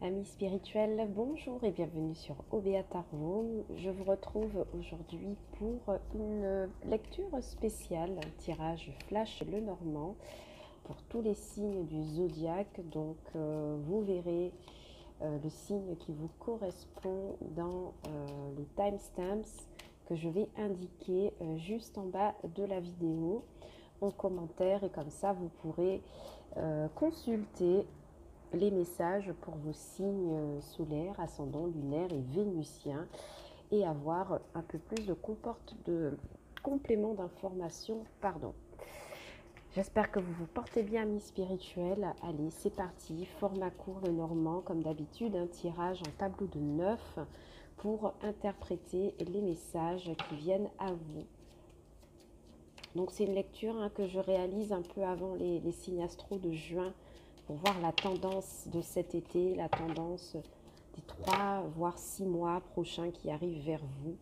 Amis spirituels, bonjour et bienvenue sur Obéa Tarot. Je vous retrouve aujourd'hui pour une lecture spéciale, un tirage flash Lenormand pour tous les signes du zodiaque. Donc vous verrez le signe qui vous correspond dans les timestamps que je vais indiquer juste en bas de la vidéo en commentaire, et comme ça vous pourrez consulter les messages pour vos signes solaires, ascendant, lunaire et vénusien, et avoir un peu plus de compléments d'informations. J'espère que vous vous portez bien, amis spirituels. Allez, c'est parti. Format court Lenormand, comme d'habitude, un tirage en tableau de 9 pour interpréter les messages qui viennent à vous. Donc c'est une lecture que je réalise un peu avant les signes astro de juin, pour voir la tendance de cet été, la tendance des 3 voire 6 mois prochains qui arrivent vers vous.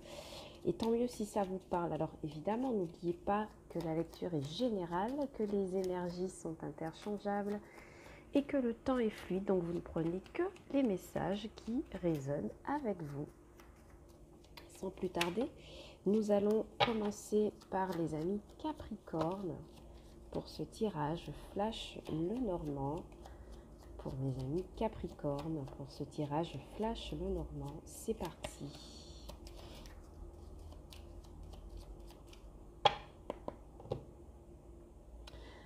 Et tant mieux si ça vous parle. Alors évidemment, n'oubliez pas que la lecture est générale, que les énergies sont interchangeables et que le temps est fluide. Donc vous ne prenez que les messages qui résonnent avec vous. Sans plus tarder, nous allons commencer par les amis Capricorne pour ce tirage flash Lenormand. Pour mes amis Capricorne, pour ce tirage flash Lenormand, c'est parti.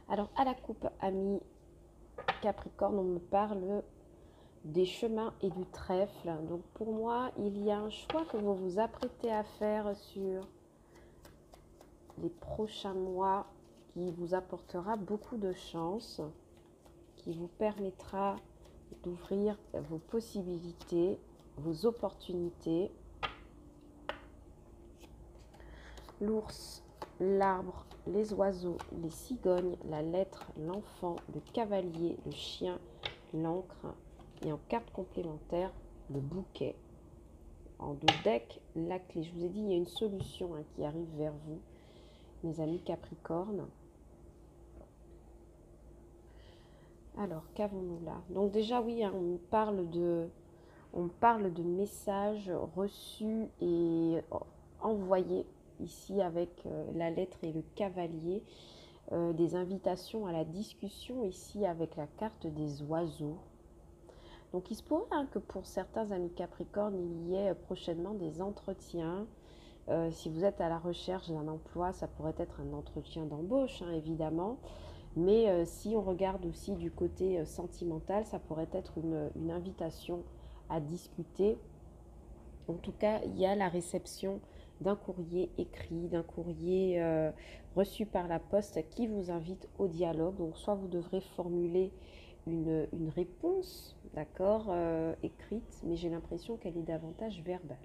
Alors à la coupe, amis Capricorne, on me parle des chemins et du trèfle. Donc pour moi, il y a un choix que vous vous apprêtez à faire sur les prochains mois qui vous apportera beaucoup de chance, qui vous permettra d'ouvrir vos possibilités, vos opportunités. L'ours, l'arbre, les oiseaux, les cigognes, la lettre, l'enfant, le cavalier, le chien, l'encre, et en carte complémentaire, le bouquet. En deux decks, la clé. Je vous ai dit, il y a une solution qui arrive vers vous, mes amis Capricorne. Alors, qu'avons-nous là? Donc déjà, oui, on parle de messages reçus et envoyés ici avec la lettre et le cavalier, des invitations à la discussion ici avec la carte des oiseaux. Donc il se pourrait que pour certains amis Capricorne, il y ait prochainement des entretiens. Si vous êtes à la recherche d'un emploi, ça pourrait être un entretien d'embauche, évidemment. Mais si on regarde aussi du côté sentimental, ça pourrait être une invitation à discuter. En tout cas, il y a la réception d'un courrier écrit, d'un courrier reçu par la poste qui vous invite au dialogue. Donc soit vous devrez formuler une réponse, d'accord, écrite, mais j'ai l'impression qu'elle est davantage verbale.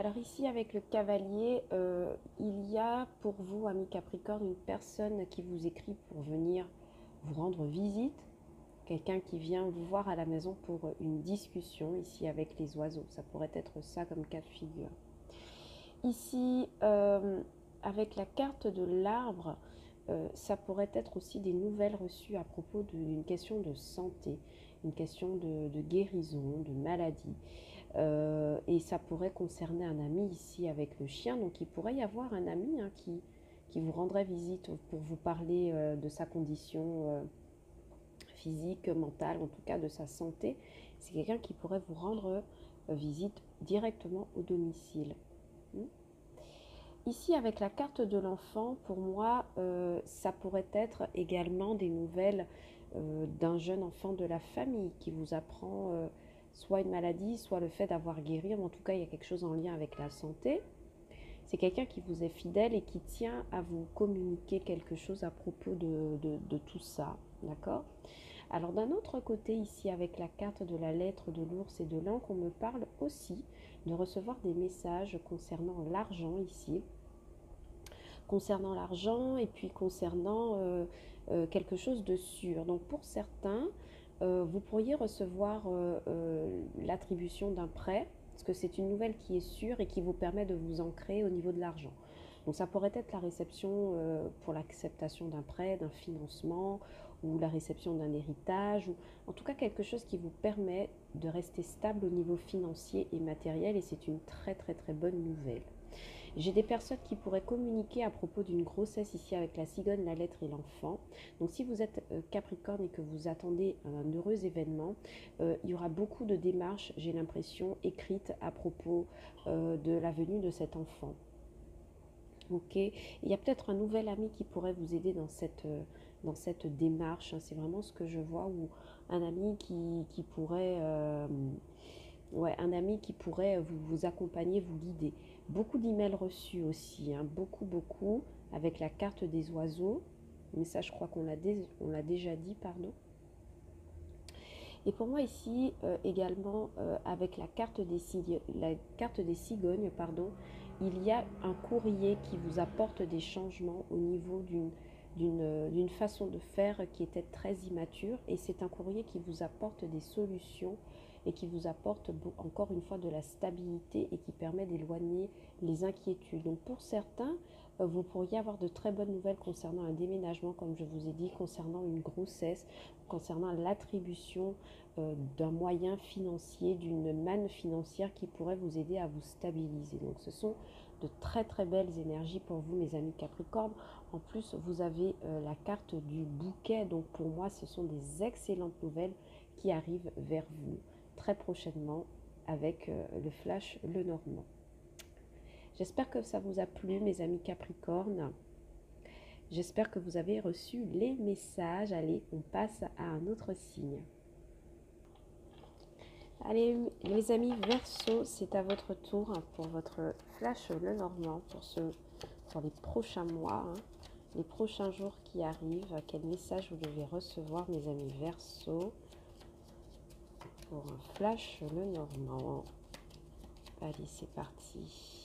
Alors ici, avec le cavalier, il y a pour vous, ami Capricorne, une personne qui vous écrit pour venir vous rendre visite. Quelqu'un qui vient vous voir à la maison pour une discussion, ici avec les oiseaux. Ça pourrait être ça comme cas de figure. Ici, avec la carte de l'arbre, ça pourrait être aussi des nouvelles reçues à propos d'une question de santé, une question de guérison, de maladie. Et ça pourrait concerner un ami ici avec le chien. Donc il pourrait y avoir un ami qui vous rendrait visite pour vous parler de sa condition physique, mentale, en tout cas de sa santé. C'est quelqu'un qui pourrait vous rendre visite directement au domicile. Ici, avec la carte de l'enfant, pour moi, ça pourrait être également des nouvelles d'un jeune enfant de la famille qui vous apprend soit une maladie, soit le fait d'avoir guéri. En tout cas, il y a quelque chose en lien avec la santé. C'est quelqu'un qui vous est fidèle et qui tient à vous communiquer quelque chose à propos de tout ça. D'accord ? Alors d'un autre côté, ici avec la carte de la lettre, de l'ours et de l'encre, on me parle aussi de recevoir des messages concernant l'argent ici. Concernant l'argent et puis concernant quelque chose de sûr. Donc pour certains, vous pourriez recevoir l'attribution d'un prêt, parce que c'est une nouvelle qui est sûre et qui vous permet de vous ancrer au niveau de l'argent. Donc ça pourrait être la réception pour l'acceptation d'un prêt, d'un financement, ou la réception d'un héritage, ou en tout cas quelque chose qui vous permet de rester stable au niveau financier et matériel, et c'est une très très très bonne nouvelle. J'ai des personnes qui pourraient communiquer à propos d'une grossesse ici avec la cigogne, la lettre et l'enfant. Donc si vous êtes Capricorne et que vous attendez un heureux événement, il y aura beaucoup de démarches, j'ai l'impression, écrites à propos de la venue de cet enfant. Ok, il y a peut-être un nouvel ami qui pourrait vous aider dans cette démarche. C'est vraiment ce que je vois, ou un ami qui pourrait... ouais, un ami qui pourrait vous accompagner, vous guider. Beaucoup d'emails reçus aussi, hein, beaucoup, avec la carte des oiseaux. Mais ça, je crois qu'on l'a déjà dit, pardon. Et pour moi ici, également, avec la carte des cigognes, pardon, il y a un courrier qui vous apporte des changements au niveau d'une façon de faire qui était très immature. Et c'est un courrier qui vous apporte des solutions et qui vous apporte encore une fois de la stabilité et qui permet d'éloigner les inquiétudes. Donc pour certains, vous pourriez avoir de très bonnes nouvelles concernant un déménagement, comme je vous ai dit, concernant une grossesse, concernant l'attribution d'un moyen financier, d'une manne financière qui pourrait vous aider à vous stabiliser. Donc ce sont de très très belles énergies pour vous, mes amis Capricorne. En plus, vous avez la carte du bouquet, donc pour moi ce sont des excellentes nouvelles qui arrivent vers vous très prochainement avec le flash Lenormand. J'espère que ça vous a plu, mes amis Capricorne. J'espère que vous avez reçu les messages. Allez, on passe à un autre signe. Allez, les amis Verseau, c'est à votre tour pour votre flash Lenormand pour les prochains mois, hein, les prochains jours qui arrivent. Quel message vous devez recevoir, mes amis Verseau, pour un flash Lenormand. Allez, c'est parti.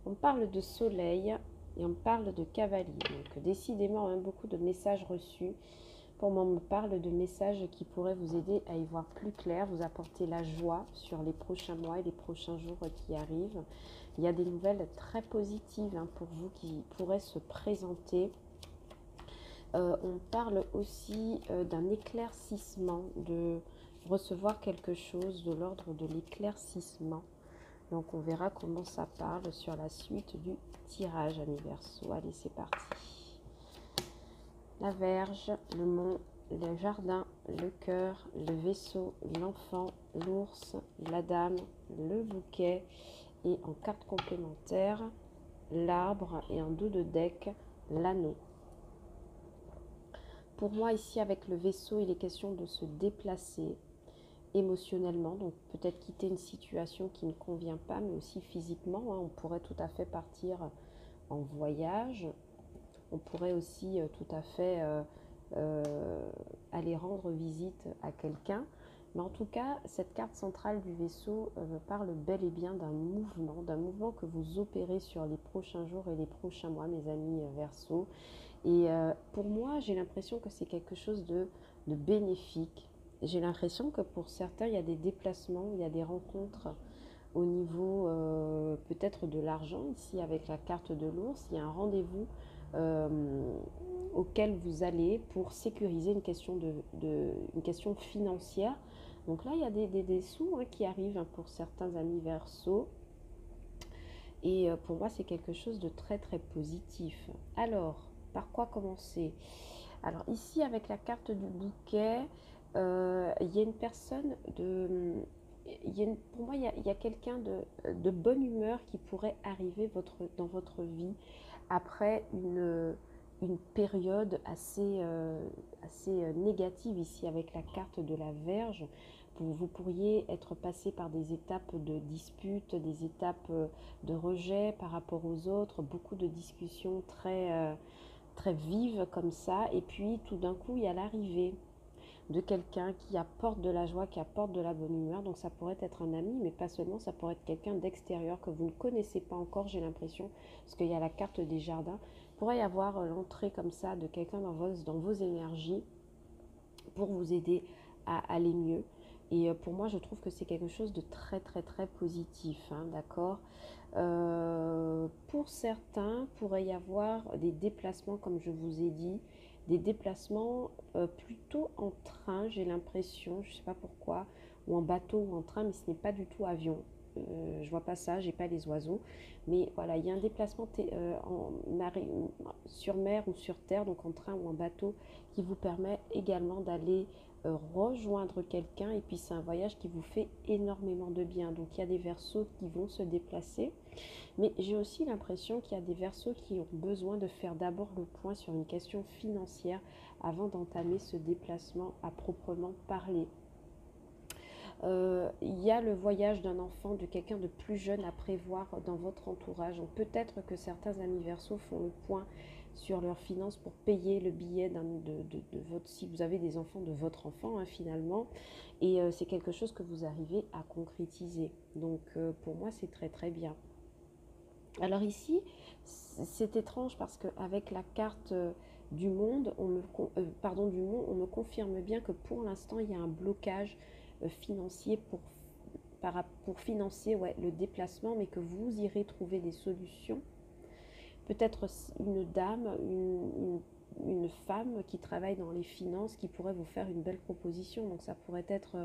On parle de soleil et on parle de cavalier. Donc décidément, hein, beaucoup de messages reçus. Pour moi, on parle de messages qui pourraient vous aider à y voir plus clair, vous apporter la joie sur les prochains mois et les prochains jours qui arrivent. Il y a des nouvelles très positives, hein, pour vous qui pourraient se présenter. On parle aussi d'un éclaircissement, de recevoir quelque chose de l'ordre de l'éclaircissement. Donc on verra comment ça parle sur la suite du tirage, amis Verseau. Allez, c'est parti. La Vierge, le mont, le jardin, le cœur, le vaisseau, l'enfant, l'ours, la dame, le bouquet et en carte complémentaire, l'arbre et en dos de deck, l'anneau. Pour moi ici avec le vaisseau, il est question de se déplacer émotionnellement, donc peut-être quitter une situation qui ne convient pas, mais aussi physiquement, hein. On pourrait tout à fait partir en voyage, on pourrait aussi tout à fait aller rendre visite à quelqu'un, mais en tout cas cette carte centrale du vaisseau parle bel et bien d'un mouvement que vous opérez sur les prochains jours et les prochains mois, mes amis Verseau. Et pour moi, j'ai l'impression que c'est quelque chose de bénéfique. J'ai l'impression que pour certains, il y a des déplacements, il y a des rencontres au niveau peut-être de l'argent. Ici, avec la carte de l'ours, il y a un rendez-vous auquel vous allez pour sécuriser une question, une question financière. Donc là, il y a des sous, hein, qui arrivent, hein, pour certains amis Verseau. Et pour moi, c'est quelque chose de très très positif. Alors, par quoi commencer? Alors ici, avec la carte du bouquet, il y a une personne pour moi, il y a quelqu'un de bonne humeur qui pourrait arriver dans votre vie après une période assez négative ici avec la carte de la Vierge. Vous pourriez être passé par des étapes de dispute, des étapes de rejet par rapport aux autres, beaucoup de discussions très vives comme ça. Et puis tout d'un coup, il y a l'arrivée de quelqu'un qui apporte de la joie, qui apporte de la bonne humeur. Donc ça pourrait être un ami, mais pas seulement, ça pourrait être quelqu'un d'extérieur que vous ne connaissez pas encore, j'ai l'impression, parce qu'il y a la carte des jardins. Il pourrait y avoir l'entrée comme ça de quelqu'un dans vos énergies pour vous aider à aller mieux. Et pour moi, je trouve que c'est quelque chose de très, très, très positif, hein, d'accord. Pour certains, pourrait y avoir des déplacements, comme je vous ai dit, des déplacements plutôt en train, j'ai l'impression, je ne sais pas pourquoi, ou en bateau ou en train, mais ce n'est pas du tout avion. Je vois pas ça, j'ai pas les oiseaux, mais voilà, il y a un déplacement sur mer ou sur terre, donc en train ou en bateau, qui vous permet également d'aller rejoindre quelqu'un, et puis c'est un voyage qui vous fait énormément de bien. Donc il y a des verseaux qui vont se déplacer, mais j'ai aussi l'impression qu'il y a des verseaux qui ont besoin de faire d'abord le point sur une question financière avant d'entamer ce déplacement à proprement parler. Il y a le voyage d'un enfant, de quelqu'un de plus jeune à prévoir dans votre entourage. Donc peut-être que certains amis Verseaux font le point sur leurs finances pour payer le billet de votre, si vous avez des enfants, de votre enfant, hein, finalement. Et c'est quelque chose que vous arrivez à concrétiser. Donc pour moi, c'est très très bien. Alors ici, c'est étrange parce qu'avec la carte du monde, on me confirme bien que pour l'instant, il y a un blocage financier pour financer, ouais, le déplacement, mais que vous irez trouver des solutions. Peut-être une dame, une femme qui travaille dans les finances qui pourrait vous faire une belle proposition. Donc ça pourrait être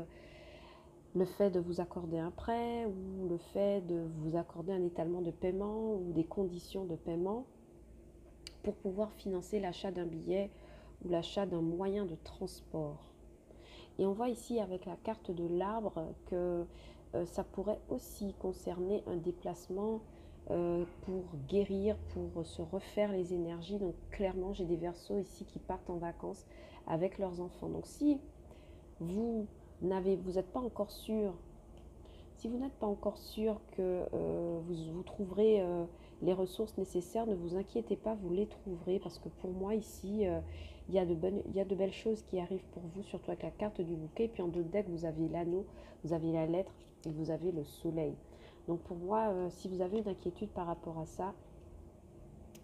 le fait de vous accorder un prêt ou le fait de vous accorder un étalement de paiement ou des conditions de paiement pour pouvoir financer l'achat d'un billet ou l'achat d'un moyen de transport. Et on voit ici avec la carte de l'arbre que ça pourrait aussi concerner un déplacement pour guérir, pour se refaire les énergies. Donc clairement, j'ai des Verseaux ici qui partent en vacances avec leurs enfants. Donc si vous n'êtes pas encore sûr, si vous n'êtes pas encore sûr que vous trouverez les ressources nécessaires, ne vous inquiétez pas, vous les trouverez, parce que pour moi ici, il y a de belles choses qui arrivent pour vous, surtout avec la carte du bouquet. Et puis en dos de deck, vous avez l'anneau, vous avez la lettre et vous avez le soleil. Donc pour moi, si vous avez une inquiétude par rapport à ça,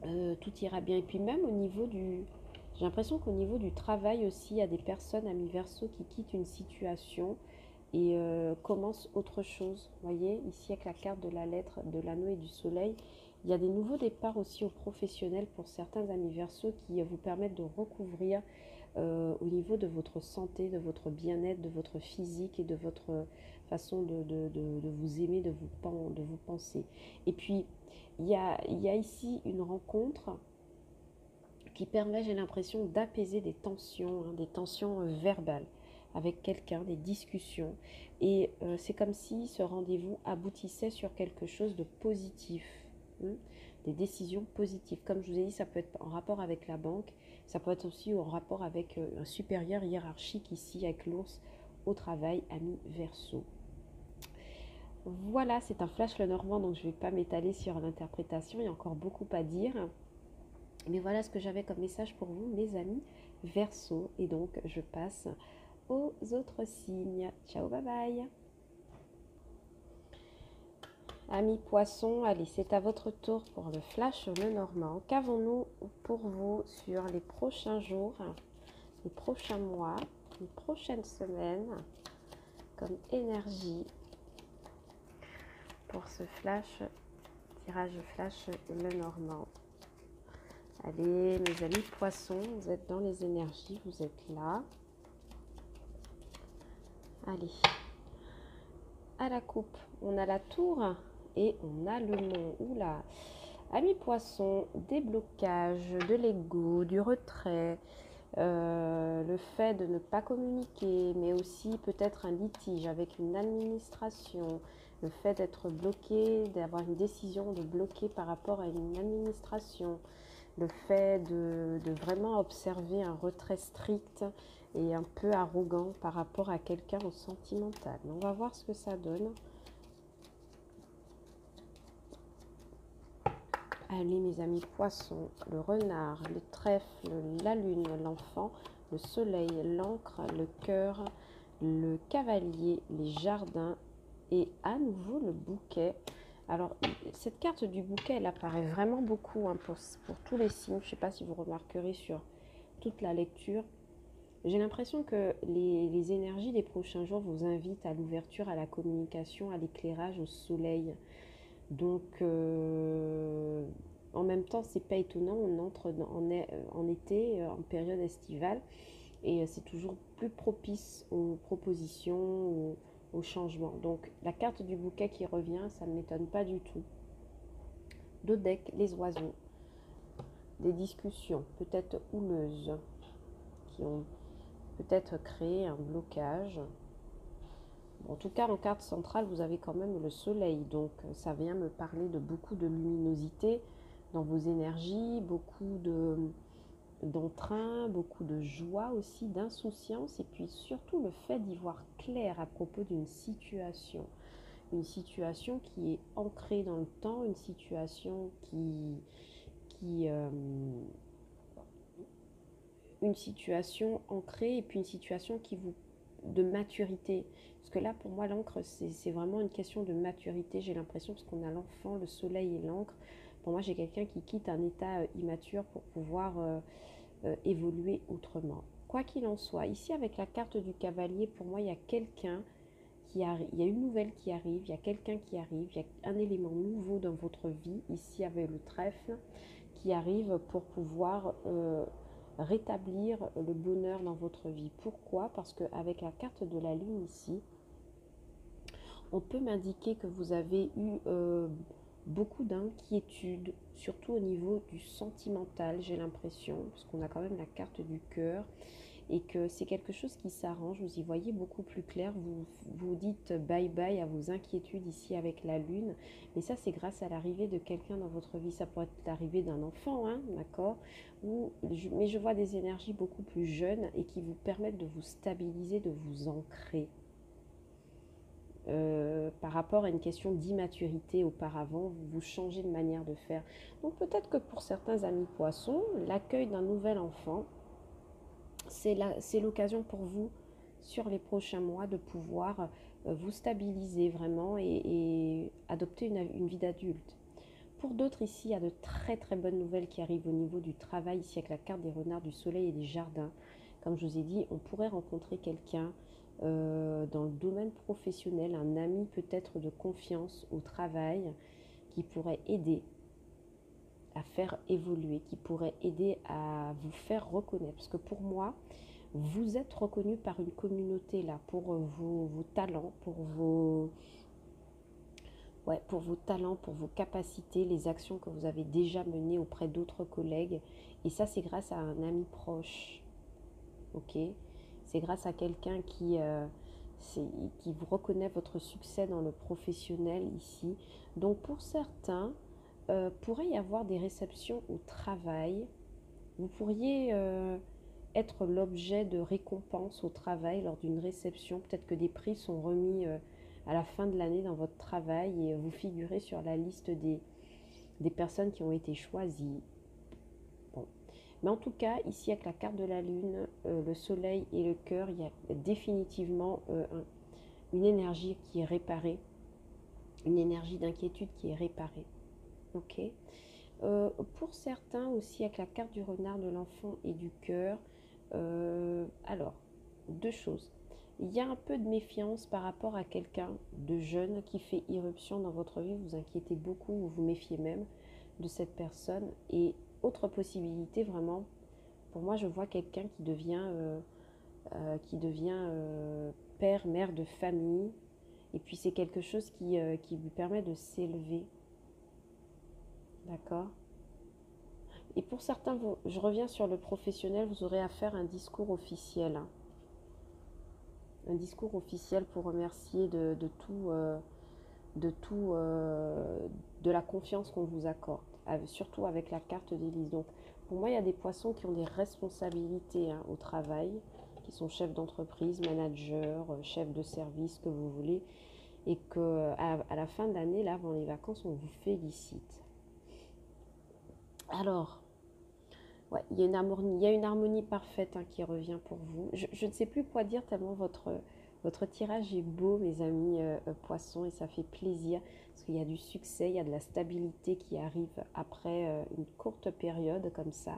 tout ira bien. Et puis même au niveau j'ai l'impression qu'au niveau du travail aussi, il y a des personnes amis Verseau qui quittent une situation et commencent autre chose. Vous voyez, ici avec la carte de la lettre, de l'anneau et du soleil, il y a des nouveaux départs aussi au professionnel pour certains amis Verseau qui vous permettent de recouvrir au niveau de votre santé, de votre bien-être, de votre physique et de votre façon de vous aimer, de vous penser. Et puis, il y a ici une rencontre qui permet, j'ai l'impression, d'apaiser des tensions, hein, des tensions verbales avec quelqu'un, des discussions. Et c'est comme si ce rendez-vous aboutissait sur quelque chose de positif, hein, des décisions positives. Comme je vous ai dit, ça peut être en rapport avec la banque, ça peut être aussi en rapport avec un supérieur hiérarchique ici, avec l'ours au travail, ami Verseau. Voilà, c'est un flash Lenormand, donc je ne vais pas m'étaler sur l'interprétation, il y a encore beaucoup à dire. Mais voilà ce que j'avais comme message pour vous, mes amis Verseau. Et donc, je passe aux autres signes. Ciao, bye bye. Amis Poissons, allez, c'est à votre tour pour le flash Lenormand. Qu'avons-nous pour vous sur les prochains jours, les prochains mois, les prochaines semaines, comme énergie pour ce tirage flash Lenormand? Allez, mes amis Poissons, vous êtes dans les énergies, vous êtes là. Allez, à la coupe, on a la tour et on a le mont. Oula, amis Poissons, déblocage de l'ego, du retrait, le fait de ne pas communiquer, mais aussi peut-être un litige avec une administration, le fait d'être bloqué, d'avoir une décision de bloquer par rapport à une administration, le fait de vraiment observer un retrait strict et un peu arrogant par rapport à quelqu'un au sentimental. On va voir ce que ça donne. Allez mes amis Poissons, le renard, le trèfle, la lune, l'enfant, le soleil, l'encre, le cœur, le cavalier, les jardins et à nouveau le bouquet. Alors, cette carte du bouquet, elle apparaît vraiment beaucoup hein, pour tous les signes. Je ne sais pas si vous remarquerez sur toute la lecture. J'ai l'impression que les énergies des prochains jours vous invitent à l'ouverture, à la communication, à l'éclairage, au soleil. Donc, en même temps, c'est pas étonnant, on entre en été, en période estivale, et c'est toujours plus propice aux propositions, aux changements. Donc, la carte du bouquet qui revient, ça ne m'étonne pas du tout. Deux decks, les oiseaux, des discussions, peut-être houleuses, qui ont peut-être créé un blocage. En tout cas, en carte centrale, vous avez quand même le soleil, donc ça vient me parler de beaucoup de luminosité dans vos énergies, beaucoup d'entrain, beaucoup de joie aussi, d'insouciance, et puis surtout le fait d'y voir clair à propos d'une situation. Une situation qui est ancrée dans le temps, une situation une situation ancrée, et puis une situation qui vous de maturité. Parce que là, pour moi, l'encre, c'est vraiment une question de maturité, j'ai l'impression, parce qu'on a l'enfant, le soleil et l'encre. Pour moi, j'ai quelqu'un qui quitte un état immature pour pouvoir évoluer autrement. Quoi qu'il en soit, ici, avec la carte du cavalier, pour moi, il y a quelqu'un qui arrive, il y a une nouvelle qui arrive, il y a quelqu'un qui arrive, il y a un élément nouveau dans votre vie, ici, avec le trèfle, qui arrive pour pouvoir rétablir le bonheur dans votre vie. Pourquoi? Parce qu'avec la carte de la lune ici, on peut m'indiquer que vous avez eu beaucoup d'inquiétudes, surtout au niveau du sentimental, j'ai l'impression, parce qu'on a quand même la carte du cœur, et que c'est quelque chose qui s'arrange, vous y voyez beaucoup plus clair, vous dites bye bye à vos inquiétudes ici avec la lune, mais ça c'est grâce à l'arrivée de quelqu'un dans votre vie, ça pourrait être l'arrivée d'un enfant, hein, d'accord, mais je vois des énergies beaucoup plus jeunes et qui vous permettent de vous stabiliser, de vous ancrer. Par rapport à une question d'immaturité auparavant, vous changez de manière de faire. Donc peut-être que pour certains amis poissons, l'accueil d'un nouvel enfant, c'est l'occasion pour vous, sur les prochains mois, de pouvoir vous stabiliser vraiment et adopter une vie d'adulte. Pour d'autres, ici, il y a de très très bonnes nouvelles qui arrivent au niveau du travail, ici avec la carte des renards, du soleil et des jardins. Comme je vous ai dit, on pourrait rencontrer quelqu'un dans le domaine professionnel, un ami peut-être de confiance au travail, qui pourrait aider à faire évoluer, qui pourrait aider à vous faire reconnaître. Parce que pour moi, vous êtes reconnu par une communauté là, pour vos talents, pour vos talents, pour vos capacités, les actions que vous avez déjà menées auprès d'autres collègues. Et ça, c'est grâce à un ami proche. Ok, c'est grâce à quelqu'un qui vous reconnaît votre succès dans le professionnel ici. Donc pour certains, pourrait y avoir des réceptions au travail. Vous pourriez être l'objet de récompenses au travail lors d'une réception. Peut-être que des prix sont remis à la fin de l'année dans votre travail et vous figurez sur la liste des personnes qui ont été choisies. Bon. Mais en tout cas, ici avec la carte de la lune, le soleil et le cœur, il y a définitivement une énergie qui est réparée, une énergie d'inquiétude qui est réparée. Ok. Pour certains aussi avec la carte du renard, de l'enfant et du cœur, alors, deux choses. Il y a un peu de méfiance par rapport à quelqu'un de jeune qui fait irruption dans votre vie, vous inquiétez beaucoup, vous vous méfiez même de cette personne. Et autre possibilité, vraiment, pour moi, je vois quelqu'un qui devient père, mère de famille, et puis c'est quelque chose qui lui permet de s'élever, d'accord? Et pour certains, je reviens sur le professionnel, vous aurez à faire un discours officiel, hein. Un discours officiel pour remercier de la confiance qu'on vous accorde, surtout avec la carte d'Élise. Donc pour moi, il y a des poissons qui ont des responsabilités, hein, au travail, qui sont chefs d'entreprise, managers, chefs de service, que vous voulez, et qu'à la fin de l'année, là, avant les vacances, on vous félicite. Alors, ouais, il y a une harmonie parfaite, hein, qui revient pour vous. Je ne sais plus quoi dire tellement votre tirage est beau, mes amis poissons, et ça fait plaisir parce qu'il y a du succès, il y a de la stabilité qui arrive après une courte période comme ça.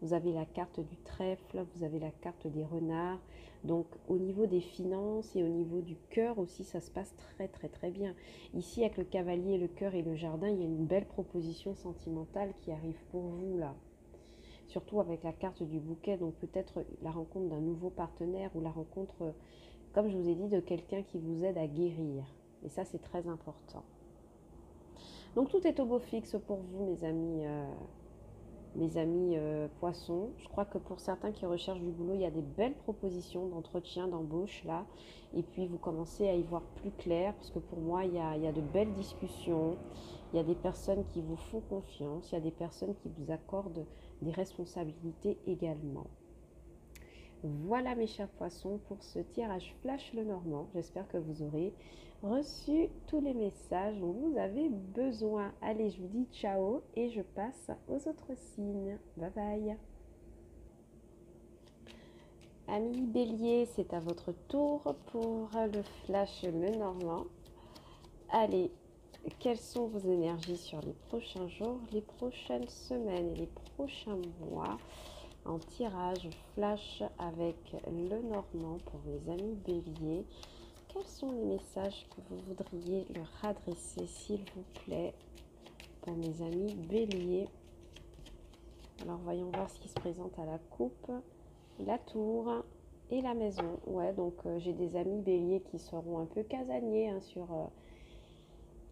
Vous avez la carte du trèfle, vous avez la carte des renards. Donc au niveau des finances et au niveau du cœur aussi, ça se passe très très très bien. Ici avec le cavalier, le cœur et le jardin, il y a une belle proposition sentimentale qui arrive pour vous là. Surtout avec la carte du bouquet, donc peut-être la rencontre d'un nouveau partenaire ou la rencontre, comme je vous ai dit, de quelqu'un qui vous aide à guérir. Et ça, c'est très important. Donc tout est au beau fixe pour vous, mes amis poissons. Je crois que pour certains qui recherchent du boulot, il y a des belles propositions d'entretien, d'embauche là. Et puis vous commencez à y voir plus clair, parce que pour moi, il y a de belles discussions. Il y a des personnes qui vous font confiance. Il y a des personnes qui vous accordent des responsabilités également. Voilà mes chers poissons pour ce tirage flash Lenormand. J'espère que vous aurez reçu tous les messages dont vous avez besoin. Allez, je vous dis ciao et je passe aux autres signes. Bye bye. Amis Bélier, c'est à votre tour pour le flash Lenormand. Allez, quelles sont vos énergies sur les prochains jours, les prochaines semaines et les prochains mois en tirage flash avec Lenormand pour mes amis Bélier? Quels sont les messages que vous voudriez leur adresser, s'il vous plaît, pour mes amis Bélier? Alors, voyons voir ce qui se présente à la coupe, la tour et la maison. Ouais, donc j'ai des amis Bélier qui seront un peu casaniers sur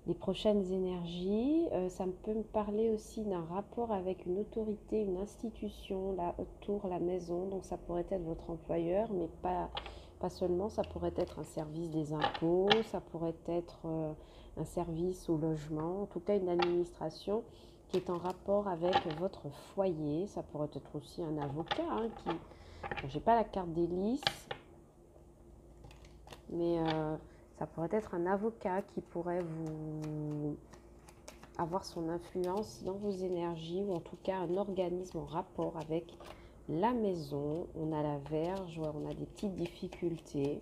les prochaines énergies. Ça peut me parler aussi d'un rapport avec une autorité, une institution, la tour, la maison. Donc, ça pourrait être votre employeur, mais pas seulement, ça pourrait être un service des impôts, ça pourrait être un service au logement, en tout cas une administration qui est en rapport avec votre foyer. Ça pourrait être aussi un avocat qui... Bon, j'ai pas la carte des lices, mais ça pourrait être un avocat qui pourrait vous avoir son influence dans vos énergies, ou en tout cas un organisme en rapport avec la maison. On a la Vierge, ouais, on a des petites difficultés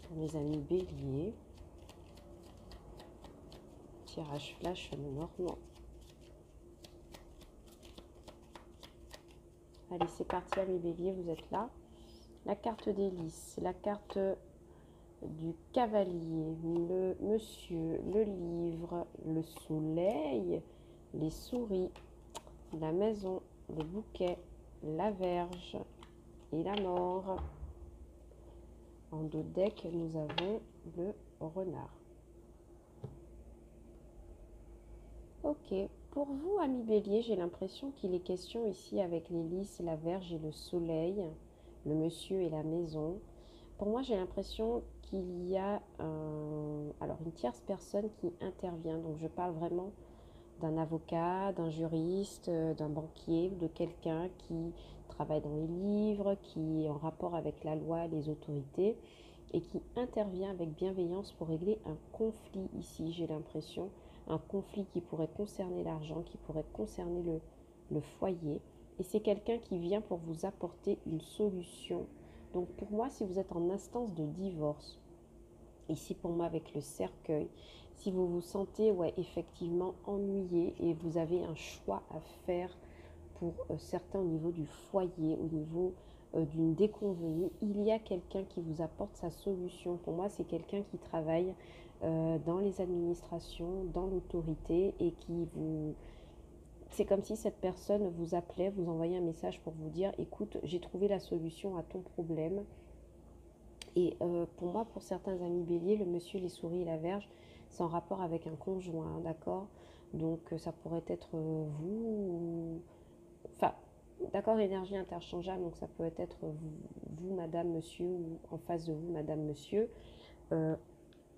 pour mes amis Bélier. Tirage flash Lenormand. Allez, c'est parti amis Bélier, vous êtes là. La carte des lys, la carte du cavalier, le monsieur, le livre, le soleil, les souris, la maison, le bouquet, la Vierge et la mort. En dos de deck, nous avons le renard. Ok, pour vous, amis Bélier, j'ai l'impression qu'il est question ici avec les lys, la Vierge et le soleil, le monsieur et la maison. Pour moi, j'ai l'impression qu'il y a une tierce personne qui intervient. Donc, je parle vraiment d'un avocat, d'un juriste, d'un banquier, de quelqu'un qui travaille dans les livres, qui est en rapport avec la loi, les autorités, et qui intervient avec bienveillance pour régler un conflit ici, j'ai l'impression. Un conflit qui pourrait concerner l'argent, qui pourrait concerner le foyer. Et c'est quelqu'un qui vient pour vous apporter une solution. Donc pour moi, si vous êtes en instance de divorce, ici pour moi avec le cercueil, si vous vous sentez effectivement ennuyé et vous avez un choix à faire pour certains au niveau du foyer, au niveau d'une déconvenue, il y a quelqu'un qui vous apporte sa solution. Pour moi, c'est quelqu'un qui travaille dans les administrations, dans l'autorité et qui vous... C'est comme si cette personne vous appelait, vous envoyait un message pour vous dire « Écoute, j'ai trouvé la solution à ton problème ». Et pour moi, pour certains amis Bélier, le monsieur, les souris et la Vierge, c'est en rapport avec un conjoint, d'accord? Donc ça pourrait être vous... Enfin, d'accord, énergie interchangeable, donc ça peut être vous, madame, monsieur, ou en face de vous, madame, monsieur,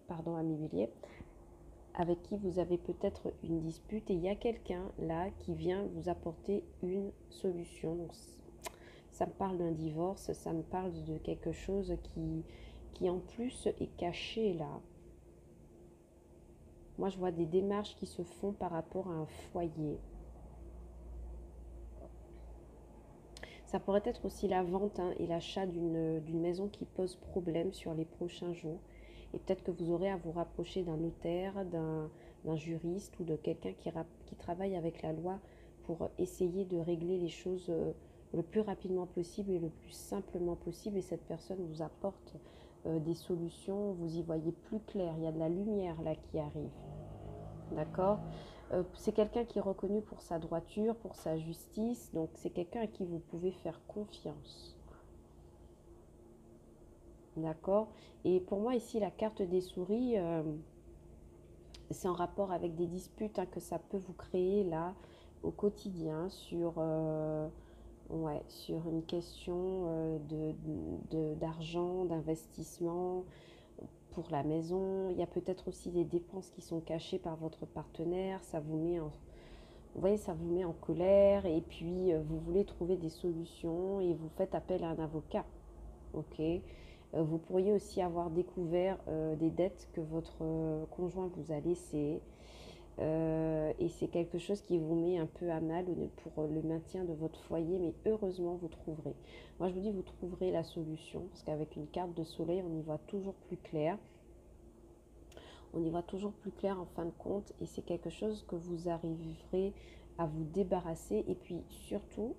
pardon, ami Bélier, avec qui vous avez peut-être une dispute et il y a quelqu'un là qui vient vous apporter une solution. Donc, ça me parle d'un divorce, ça me parle de quelque chose qui en plus est caché là. Moi, je vois des démarches qui se font par rapport à un foyer. Ça pourrait être aussi la vente et l'achat d'une maison qui pose problème sur les prochains jours. Et peut-être que vous aurez à vous rapprocher d'un notaire, d'un juriste ou de quelqu'un qui travaille avec la loi pour essayer de régler les choses le plus rapidement possible et le plus simplement possible. Et cette personne vous apporte des solutions, vous y voyez plus clair, il y a de la lumière là qui arrive. D'accord? C'est quelqu'un qui est reconnu pour sa droiture, pour sa justice, donc c'est quelqu'un à qui vous pouvez faire confiance. D'accord? Et pour moi ici, la carte des souris, c'est en rapport avec des disputes que ça peut vous créer là au quotidien sur, sur une question d'argent, d'investissement pour la maison. Il y a peut-être aussi des dépenses qui sont cachées par votre partenaire. Ça vous met vous voyez, ça vous met en colère et puis vous voulez trouver des solutions et vous faites appel à un avocat. Ok. Vous pourriez aussi avoir découvert des dettes que votre conjoint vous a laissées. Et c'est quelque chose qui vous met un peu à mal pour le maintien de votre foyer, mais heureusement vous trouverez. Moi je vous dis, vous trouverez la solution, parce qu'avec une carte de soleil, on y voit toujours plus clair. On y voit toujours plus clair en fin de compte, et c'est quelque chose que vous arriverez à vous débarrasser, et puis surtout,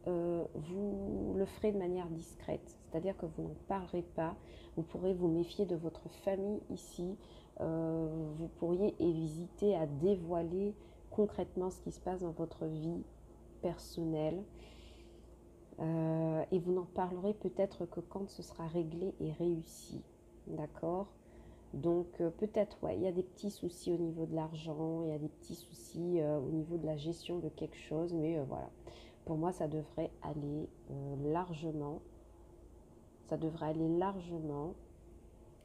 vous le ferez de manière discrète, c'est-à-dire que vous n'en parlerez pas, vous pourrez vous méfier de votre famille ici, vous pourriez hésiter à dévoiler concrètement ce qui se passe dans votre vie personnelle, et vous n'en parlerez peut-être que quand ce sera réglé et réussi, d'accord? Donc peut-être, ouais, il y a des petits soucis au niveau de l'argent, il y a des petits soucis au niveau de la gestion de quelque chose, mais voilà. Pour moi, ça devrait aller largement. Ça devrait aller largement.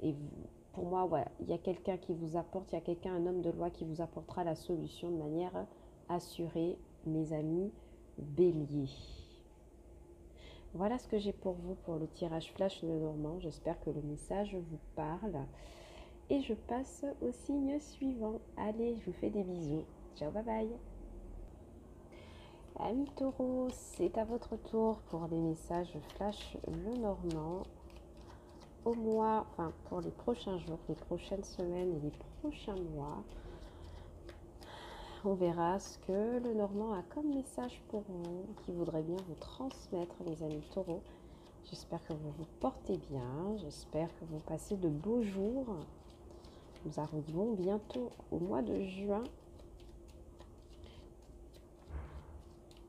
Et pour moi, voilà, il y a quelqu'un qui vous apporte, il y a quelqu'un, un homme de loi qui vous apportera la solution de manière assurée, mes amis béliers. Voilà ce que j'ai pour vous pour le tirage flash Lenormand. J'espère que le message vous parle. Et je passe au signe suivant. Allez, je vous fais des bisous. Ciao, bye bye. Amis taureaux, c'est à votre tour pour les messages flash Lenormand au mois, enfin pour les prochains jours, les prochaines semaines et les prochains mois. On verra ce que Lenormand a comme message pour vous, qui voudrait bien vous transmettre, mes amis taureaux. J'espère que vous vous portez bien, j'espère que vous passez de beaux jours. Nous arrivons bientôt au mois de juin.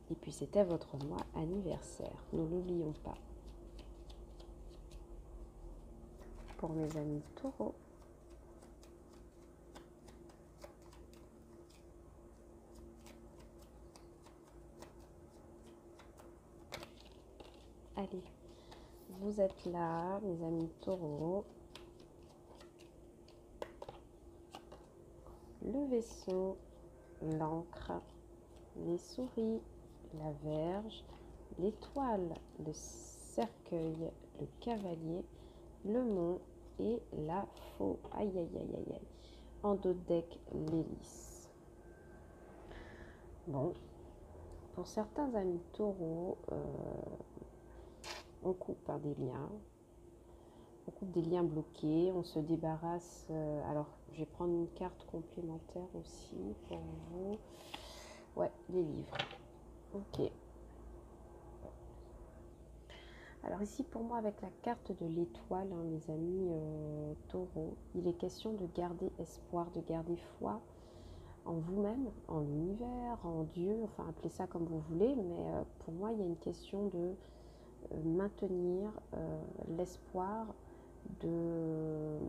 Et puis c'était votre mois anniversaire, ne l'oublions pas. Pour mes amis taureaux. Allez, vous êtes là, mes amis taureaux. Le vaisseau, l'encre, les souris, la Vierge, l'étoile, le cercueil, le cavalier, le mont et la faux. Aïe, aïe, aïe, aïe, aïe. En dos de deck, l'hélice. Bon, pour certains amis taureaux, on coupe des liens. On coupe des liens bloqués, on se débarrasse. Alors, je vais prendre une carte complémentaire aussi pour vous. Ouais, les livres. Ok. Alors ici, pour moi, avec la carte de l'étoile, mes amis taureaux, il est question de garder espoir, de garder foi en vous-même, en l'univers, en Dieu, enfin appelez ça comme vous voulez, mais pour moi, il y a une question de maintenir l'espoir, de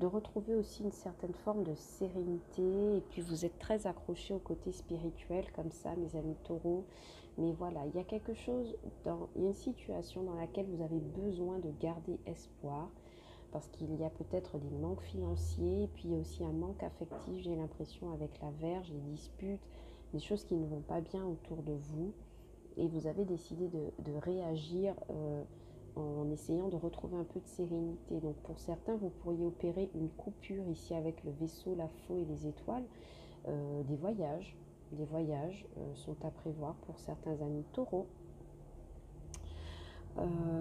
retrouver aussi une certaine forme de sérénité, et puis vous êtes très accrochés au côté spirituel comme ça, mes amis taureaux. Mais voilà, il y a quelque chose, il y a une situation dans laquelle vous avez besoin de garder espoir, parce qu'il y a peut-être des manques financiers, et puis il y a aussi un manque affectif, j'ai l'impression, avec la Vierge, des disputes, des choses qui ne vont pas bien autour de vous, et vous avez décidé de réagir en essayant de retrouver un peu de sérénité. Donc pour certains, vous pourriez opérer une coupure ici avec le vaisseau, la faux et les étoiles. Des voyages sont à prévoir pour certains amis taureaux.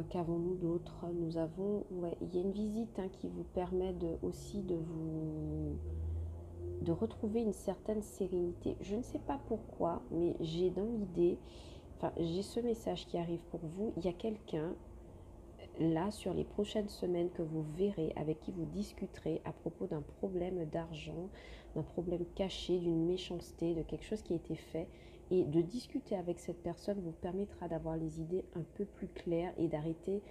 Qu'avons-nous d'autre? Nous avons, il y a une visite qui vous permet aussi de de retrouver une certaine sérénité. Je ne sais pas pourquoi, mais j'ai dans l'idée, enfin j'ai ce message qui arrive pour vous. Il y a quelqu'un là sur les prochaines semaines que vous verrez, avec qui vous discuterez à propos d'un problème d'argent, d'un problème caché, d'une méchanceté, de quelque chose qui a été fait. Et de discuter avec cette personne vous permettra d'avoir les idées un peu plus claires et d'arrêter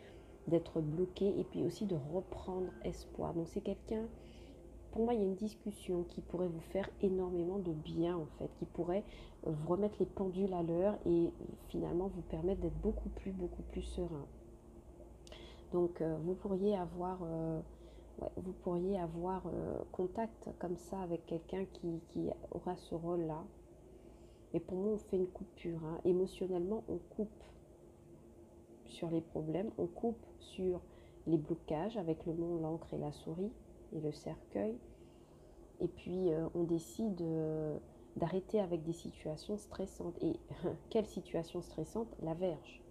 d'être bloqué et puis aussi de reprendre espoir. Donc c'est quelqu'un, pour moi il y a une discussion qui pourrait vous faire énormément de bien en fait, qui pourrait vous remettre les pendules à l'heure et finalement vous permettre d'être beaucoup plus serein. Donc vous pourriez avoir contact comme ça avec quelqu'un qui aura ce rôle-là. Et pour moi, on fait une coupure. Hein. Émotionnellement, on coupe sur les problèmes, on coupe sur les blocages avec le mont, l'encre et la souris et le cercueil. Et puis, on décide d'arrêter avec des situations stressantes. Et quelle situation stressante? La Vierge.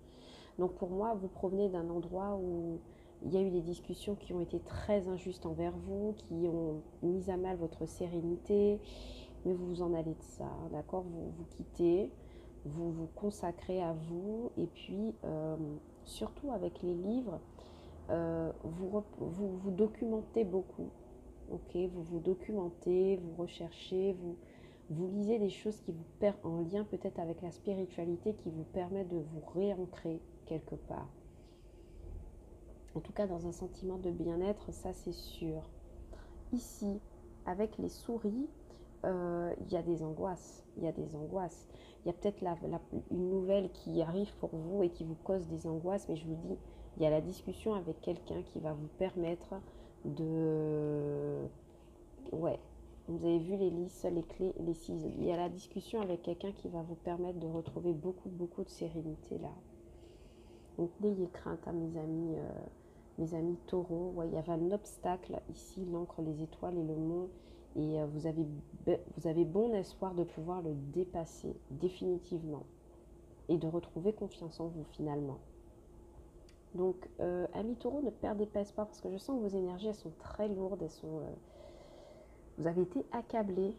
Donc pour moi, vous provenez d'un endroit où il y a eu des discussions qui ont été très injustes envers vous, qui ont mis à mal votre sérénité, mais vous vous en allez de ça, d'accord? Vous quittez, vous vous consacrez à vous, et puis surtout avec les livres, vous documentez beaucoup, ok? Vous documentez, vous recherchez, vous lisez des choses qui vous permettent, en lien peut-être avec la spiritualité, qui vous permet de vous réancrer quelque part. En tout cas, dans un sentiment de bien-être, ça c'est sûr. Ici, avec les souris, il y a des angoisses. Il y a peut-être une nouvelle qui arrive pour vous et qui vous cause des angoisses, mais je vous dis, il y a la discussion avec quelqu'un qui va vous permettre de... Ouais, vous avez vu les lisses, les clés, les ciseaux. Il y a la discussion avec quelqu'un qui va vous permettre de retrouver beaucoup de sérénité là. Donc n'ayez crainte, hein, mes amis taureaux. Ouais, il y avait un obstacle ici, l'encre, les étoiles et le mont. Et vous avez bon espoir de pouvoir le dépasser définitivement. Et de retrouver confiance en vous finalement. Donc, amis taureaux, ne perdez pas espoir parce que je sens que vos énergies, elles sont très lourdes. Vous avez été accablés.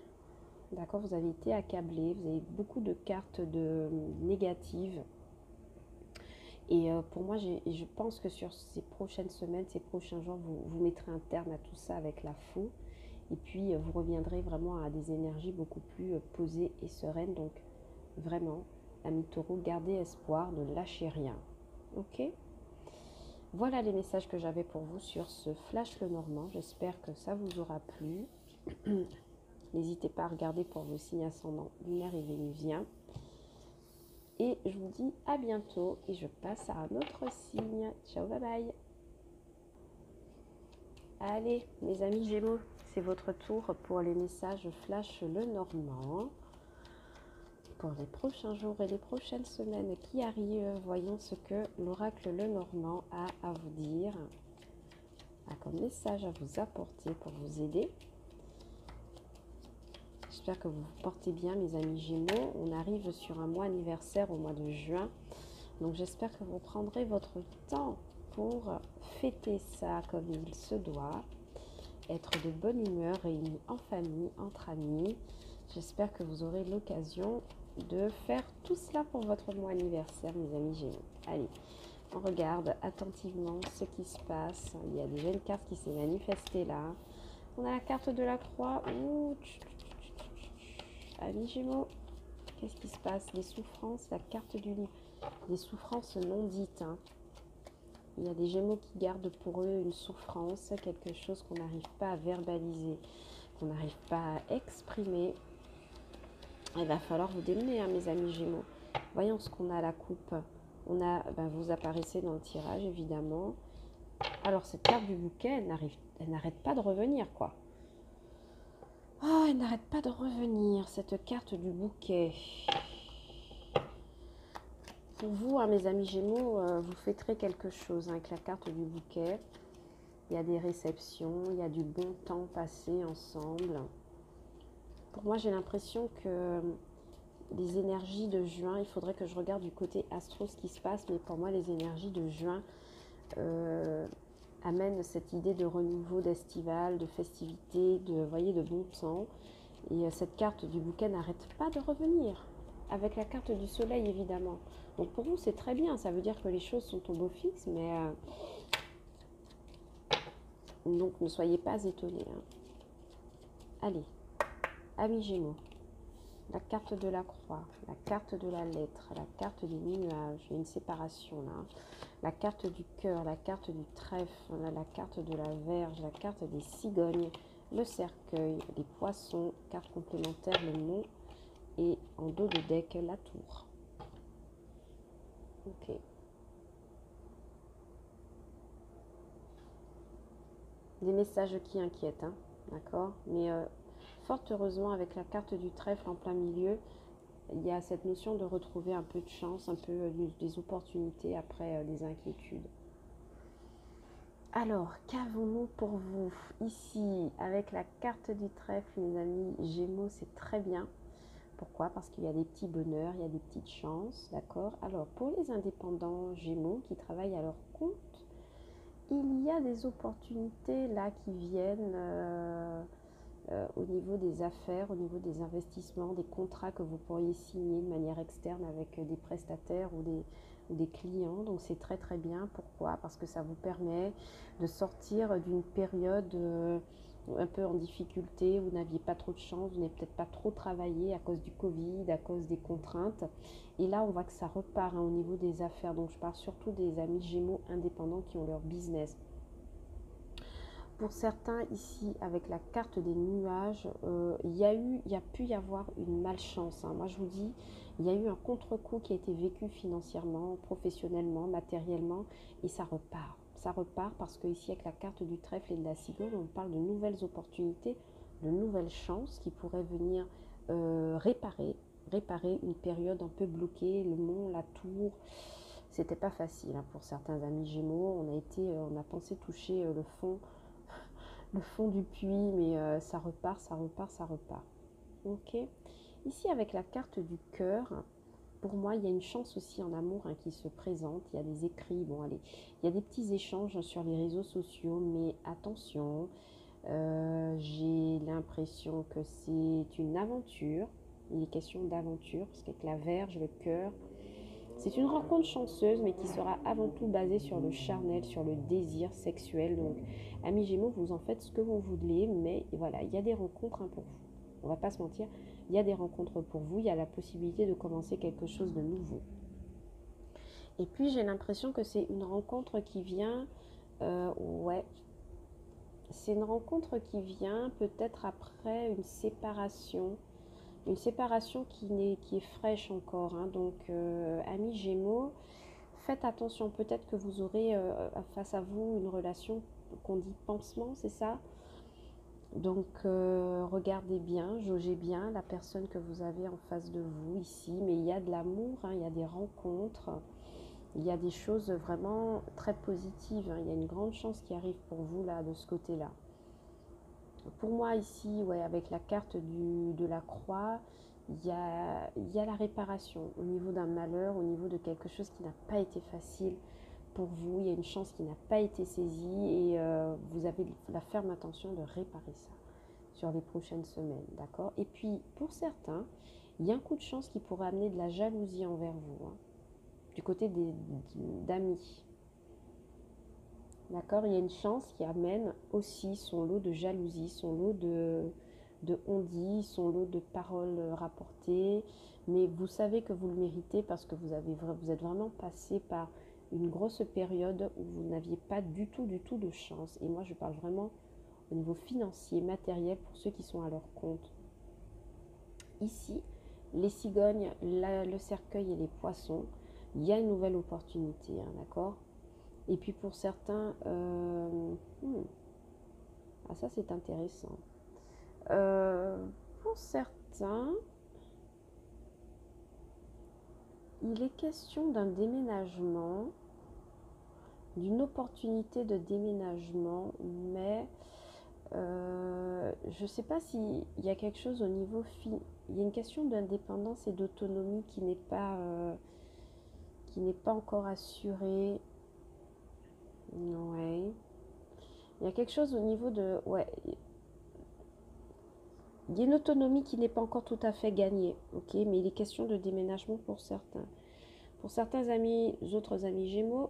D'accord, vous avez été accablés. Vous avez beaucoup de cartes négatives. Et pour moi, je pense que sur ces prochaines semaines, ces prochains jours, vous mettrez un terme à tout ça avec la faux. Et puis, vous reviendrez vraiment à des énergies beaucoup plus posées et sereines. Donc, vraiment, amis taureaux, gardez espoir, ne lâchez rien. Ok? Voilà les messages que j'avais pour vous sur ce Flash Lenormand. J'espère que ça vous aura plu. N'hésitez pas à regarder pour vos signes ascendants lunaire et vénusien. Et je vous dis à bientôt et je passe à un autre signe. Ciao, bye bye. Allez, mes amis Gémeaux, c'est votre tour pour les messages Flash Lenormand. Pour les prochains jours et les prochaines semaines qui arrivent, voyons ce que l'oracle Lenormand a à vous dire, a comme message à vous apporter pour vous aider. J'espère que vous vous portez bien, mes amis Gémeaux. On arrive sur un mois anniversaire au mois de juin. Donc j'espère que vous prendrez votre temps pour fêter ça comme il se doit. Être de bonne humeur, réunis en famille, entre amis. J'espère que vous aurez l'occasion de faire tout cela pour votre mois anniversaire, mes amis Gémeaux. Allez, on regarde attentivement ce qui se passe. Il y a déjà une carte qui s'est manifestée là. On a la carte de la croix. Ouh, amis Gémeaux, qu'est-ce qui se passe? Les souffrances, la carte du livre. Des souffrances non dites. Hein. Il y a des Gémeaux qui gardent pour eux une souffrance, quelque chose qu'on n'arrive pas à verbaliser, qu'on n'arrive pas à exprimer. Il va falloir vous démener, hein, mes amis Gémeaux. Voyons ce qu'on a à la coupe. On a, vous apparaissez dans le tirage, évidemment. Alors, cette carte du bouquet, elle n'arrête pas de revenir, quoi. Oh, elle n'arrête pas de revenir, cette carte du bouquet. Pour vous, hein, mes amis Gémeaux, vous fêterez quelque chose hein, avec la carte du bouquet. Il y a des réceptions, il y a du bon temps passé ensemble. Pour moi, j'ai l'impression que les énergies de juin, il faudrait que je regarde du côté astro ce qui se passe, mais pour moi, les énergies de juin amènent cette idée de renouveau, d'estival, de festivité, de bon temps. Et cette carte du bouquet n'arrête pas de revenir. Avec la carte du soleil, évidemment. Donc pour vous, c'est très bien. Ça veut dire que les choses sont au beau fixe, mais donc ne soyez pas étonnés. Hein. Allez, amis Gémeaux. La carte de la croix, la carte de la lettre, la carte des nuages, il y a une séparation là. La carte du cœur, la carte du trèfle, la carte de la verge, la carte des cigognes, le cercueil, les poissons, carte complémentaire, le mont et en dos de deck, la tour. Ok. Des messages qui inquiètent, hein, d'accord. Mais fort heureusement, avec la carte du trèfle en plein milieu, il y a cette notion de retrouver un peu de chance, un peu des opportunités après les inquiétudes. Alors, qu'avons-nous pour vous ici avec la carte du trèfle, mes amis Gémeaux, c'est très bien. Pourquoi? Parce qu'il y a des petits bonheurs, il y a des petites chances, d'accord. Alors, pour les indépendants Gémeaux qui travaillent à leur compte, il y a des opportunités là qui viennent au niveau des affaires, au niveau des investissements, des contrats que vous pourriez signer de manière externe avec des prestataires ou des clients. Donc c'est très très bien. Pourquoi? Parce que ça vous permet de sortir d'une période un peu en difficulté, vous n'aviez pas trop de chance, vous n'avez peut-être pas trop travaillé à cause du Covid, à cause des contraintes. Et là, on voit que ça repart hein, au niveau des affaires. Donc je parle surtout des amis Gémeaux indépendants qui ont leur business. Pour certains ici, avec la carte des nuages, il y a pu y avoir une malchance. Hein. Moi, je vous dis, il y a eu un contre-coup qui a été vécu financièrement, professionnellement, matériellement, et ça repart. Ça repart parce que ici, avec la carte du trèfle et de la cigogne, on parle de nouvelles opportunités, de nouvelles chances qui pourraient venir réparer une période un peu bloquée, le mont, la tour. C'était pas facile hein, pour certains amis Gémeaux. On a pensé toucher le fond du puits, mais ça repart, ça repart, ça repart. Ok. Ici, avec la carte du cœur, pour moi, il y a une chance aussi en amour hein, qui se présente. Il y a des écrits, bon allez, il y a des petits échanges sur les réseaux sociaux, mais attention, j'ai l'impression que c'est une aventure. Il est question d'aventure, parce qu'avec la verge, le cœur, c'est une rencontre chanceuse, mais qui sera avant tout basée sur le charnel, sur le désir sexuel. Donc, amis Gémeaux, vous en faites ce que vous voulez, mais voilà, il y a des rencontres hein, pour vous. On va pas se mentir, il y a des rencontres pour vous, il y a la possibilité de commencer quelque chose de nouveau. Et puis, j'ai l'impression que c'est une rencontre qui vient, ouais, c'est une rencontre qui vient peut-être après une séparation qui est fraîche encore. Hein. Donc, amis Gémeaux, faites attention, peut-être que vous aurez face à vous une relation qu'on dit pansement, c'est ça? Donc regardez bien, jaugez bien la personne que vous avez en face de vous ici, mais il y a de l'amour, hein, il y a des rencontres, il y a des choses vraiment très positives, hein, il y a une grande chance qui arrive pour vous là, de ce côté-là. Pour moi ici, ouais, avec la carte de la croix, il y a la réparation au niveau d'un malheur, au niveau de quelque chose qui n'a pas été facile pour vous. Il y a une chance qui n'a pas été saisie et vous avez la ferme intention de réparer ça sur les prochaines semaines, d'accord? Et puis, pour certains, il y a un coup de chance qui pourrait amener de la jalousie envers vous, hein, du côté d'amis. D'accord, il y a une chance qui amène aussi son lot de jalousie, son lot de on-dit, son lot de paroles rapportées. Mais vous savez que vous le méritez parce que vous êtes vraiment passé par une grosse période où vous n'aviez pas du tout de chance. Et moi, je parle vraiment au niveau financier, matériel, pour ceux qui sont à leur compte. Ici, les cigognes, le cercueil et les poissons, il y a une nouvelle opportunité, hein, d'accord? Et puis pour certains, ah ça c'est intéressant. Pour certains, il est question d'un déménagement, d'une opportunité de déménagement, mais je ne sais pas s'il y a quelque chose au niveau il y a une question d'indépendance et d'autonomie qui n'est pas encore assurée. Ouais. Il y a quelque chose au niveau de... Ouais. Il y a une autonomie qui n'est pas encore tout à fait gagnée, ok, mais il est question de déménagement pour certains. Pour certains amis, autres amis Gémeaux,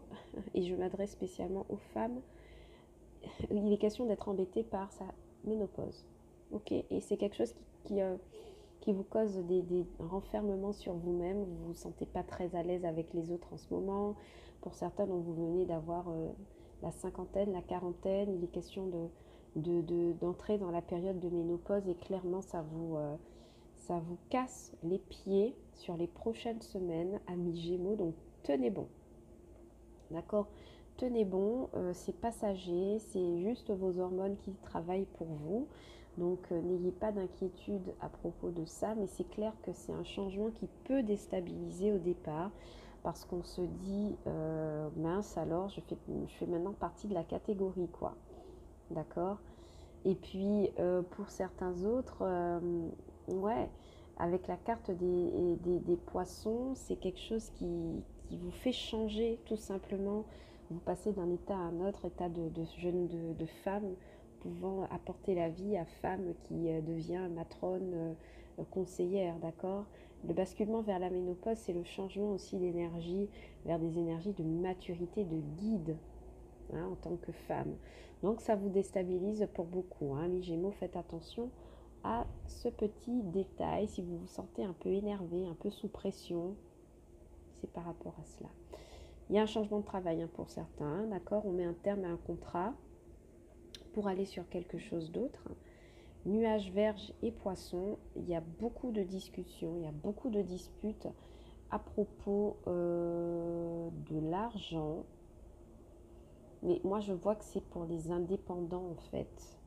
et je m'adresse spécialement aux femmes, il est question d'être embêté par sa ménopause, ok, et c'est quelque chose qui vous cause des renfermements sur vous-même, vous ne vous sentez pas très à l'aise avec les autres en ce moment. Pour certains, donc vous venez d'avoir la cinquantaine, la quarantaine, il est question d'entrer dans la période de ménopause et clairement ça vous casse les pieds sur les prochaines semaines, amis Gémeaux, donc tenez bon, d'accord? Tenez bon, c'est passager, c'est juste vos hormones qui travaillent pour vous. Donc n'ayez pas d'inquiétude à propos de ça, mais c'est clair que c'est un changement qui peut déstabiliser au départ parce qu'on se dit mince alors je fais maintenant partie de la catégorie quoi, d'accord? Et puis pour certains autres, ouais, avec la carte des poissons, c'est quelque chose qui vous fait changer tout simplement. Vous passez d'un état à un autre, état de femme pouvant apporter la vie à femme qui devient matrone, conseillère, d'accord? Le basculement vers la ménopause, c'est le changement aussi d'énergie vers des énergies de maturité, de guide, hein, en tant que femme. Donc ça vous déstabilise pour beaucoup, hein. Les Gémeaux, faites attention à ce petit détail. Si vous vous sentez un peu énervé, un peu sous pression, c'est par rapport à cela. Il y a un changement de travail, hein, pour certains, d'accord? On met un terme à un contrat pour aller sur quelque chose d'autre. Nuages, Vierge et Poissons, il y a beaucoup de discussions, il y a beaucoup de disputes à propos de l'argent. Mais moi, je vois que c'est pour les indépendants, en fait,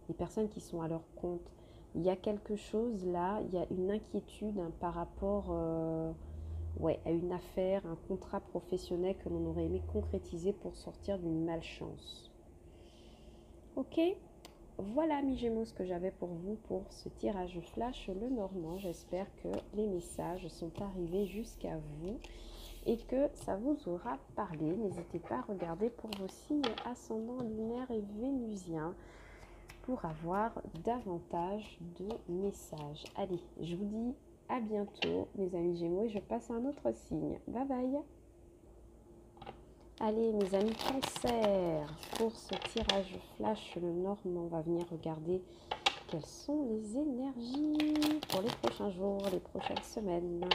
les personnes qui sont à leur compte. Il y a quelque chose là, il y a une inquiétude, hein, par rapport ouais, à une affaire, un contrat professionnel que l'on aurait aimé concrétiser pour sortir d'une malchance. Ok, voilà mes Gémeaux ce que j'avais pour vous pour ce tirage flash le Normand. J'espère que les messages sont arrivés jusqu'à vous et que ça vous aura parlé. N'hésitez pas à regarder pour vos signes ascendants lunaires et vénusiens pour avoir davantage de messages. Allez, je vous dis à bientôt mes amis Gémeaux et je passe à un autre signe. Bye bye. Allez mes amis Cancer, pour ce tirage flash le Normand, on va venir regarder quelles sont les énergies pour les prochains jours, les prochaines semaines.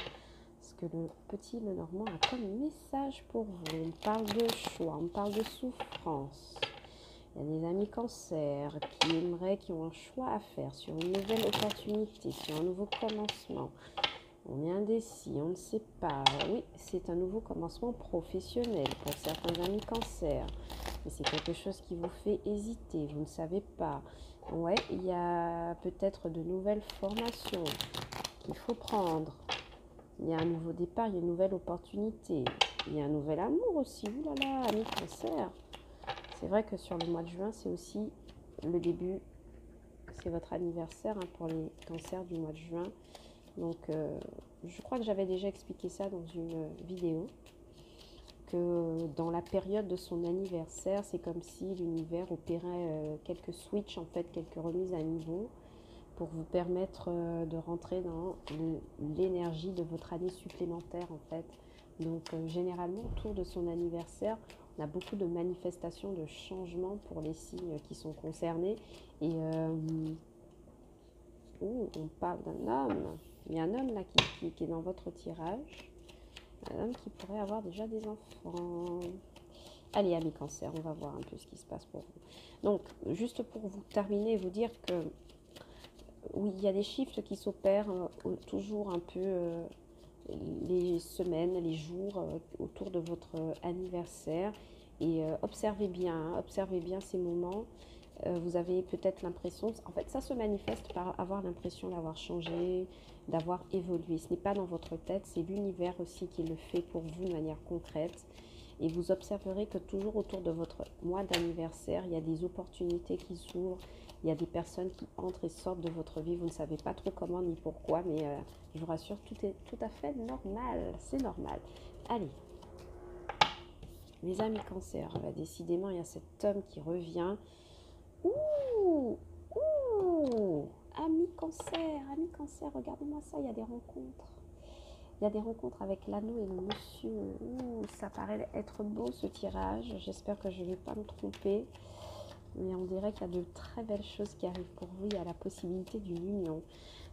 Ce que le petit Lenormand a comme message pour vous. On parle de choix, on parle de souffrance. Il y a des amis Cancer qui ont un choix à faire sur une nouvelle opportunité, sur un nouveau commencement. On est indécis, on ne sait pas. Oui, c'est un nouveau commencement professionnel pour certains amis Cancer. Mais c'est quelque chose qui vous fait hésiter, vous ne savez pas. Ouais, il y a peut-être de nouvelles formations qu'il faut prendre. Il y a un nouveau départ, il y a une nouvelle opportunité. Il y a un nouvel amour aussi. Ouh là là, amis Cancer. C'est vrai que sur le mois de juin, c'est aussi le début, c'est votre anniversaire, hein, pour les cancers du mois de juin. Donc, je crois que j'avais déjà expliqué ça dans une vidéo, que dans la période de son anniversaire, c'est comme si l'univers opérait quelques switches, en fait, quelques remises à niveau pour vous permettre de rentrer dans l'énergie de votre année supplémentaire, en fait. Donc, généralement, autour de son anniversaire, on a beaucoup de manifestations de changements pour les signes qui sont concernés. Et on parle d'un homme. Il y a un homme là qui est dans votre tirage. Un homme qui pourrait avoir déjà des enfants. Allez, amis Cancer, on va voir un peu ce qui se passe pour vous. Donc, juste pour vous terminer, vous dire que oui, il y a des shifts qui s'opèrent toujours un peu les semaines, les jours autour de votre anniversaire. Et observez bien ces moments. Vous avez peut-être l'impression, en fait ça se manifeste par avoir l'impression d'avoir changé, d'avoir évolué. Ce n'est pas dans votre tête, c'est l'univers aussi qui le fait pour vous de manière concrète. Et vous observerez que toujours autour de votre mois d'anniversaire, il y a des opportunités qui s'ouvrent, il y a des personnes qui entrent et sortent de votre vie. Vous ne savez pas trop comment ni pourquoi, mais je vous rassure, tout est tout à fait normal, c'est normal. Allez, mes amis Cancer, décidément il y a cet homme qui revient. Ouh, ouh, Amis cancer, regardez-moi ça, il y a des rencontres. Il y a des rencontres avec l'anneau et le monsieur. Ouh, ça paraît être beau ce tirage. J'espère que je ne vais pas me tromper. Mais on dirait qu'il y a de très belles choses qui arrivent pour vous. Il y a la possibilité d'une union.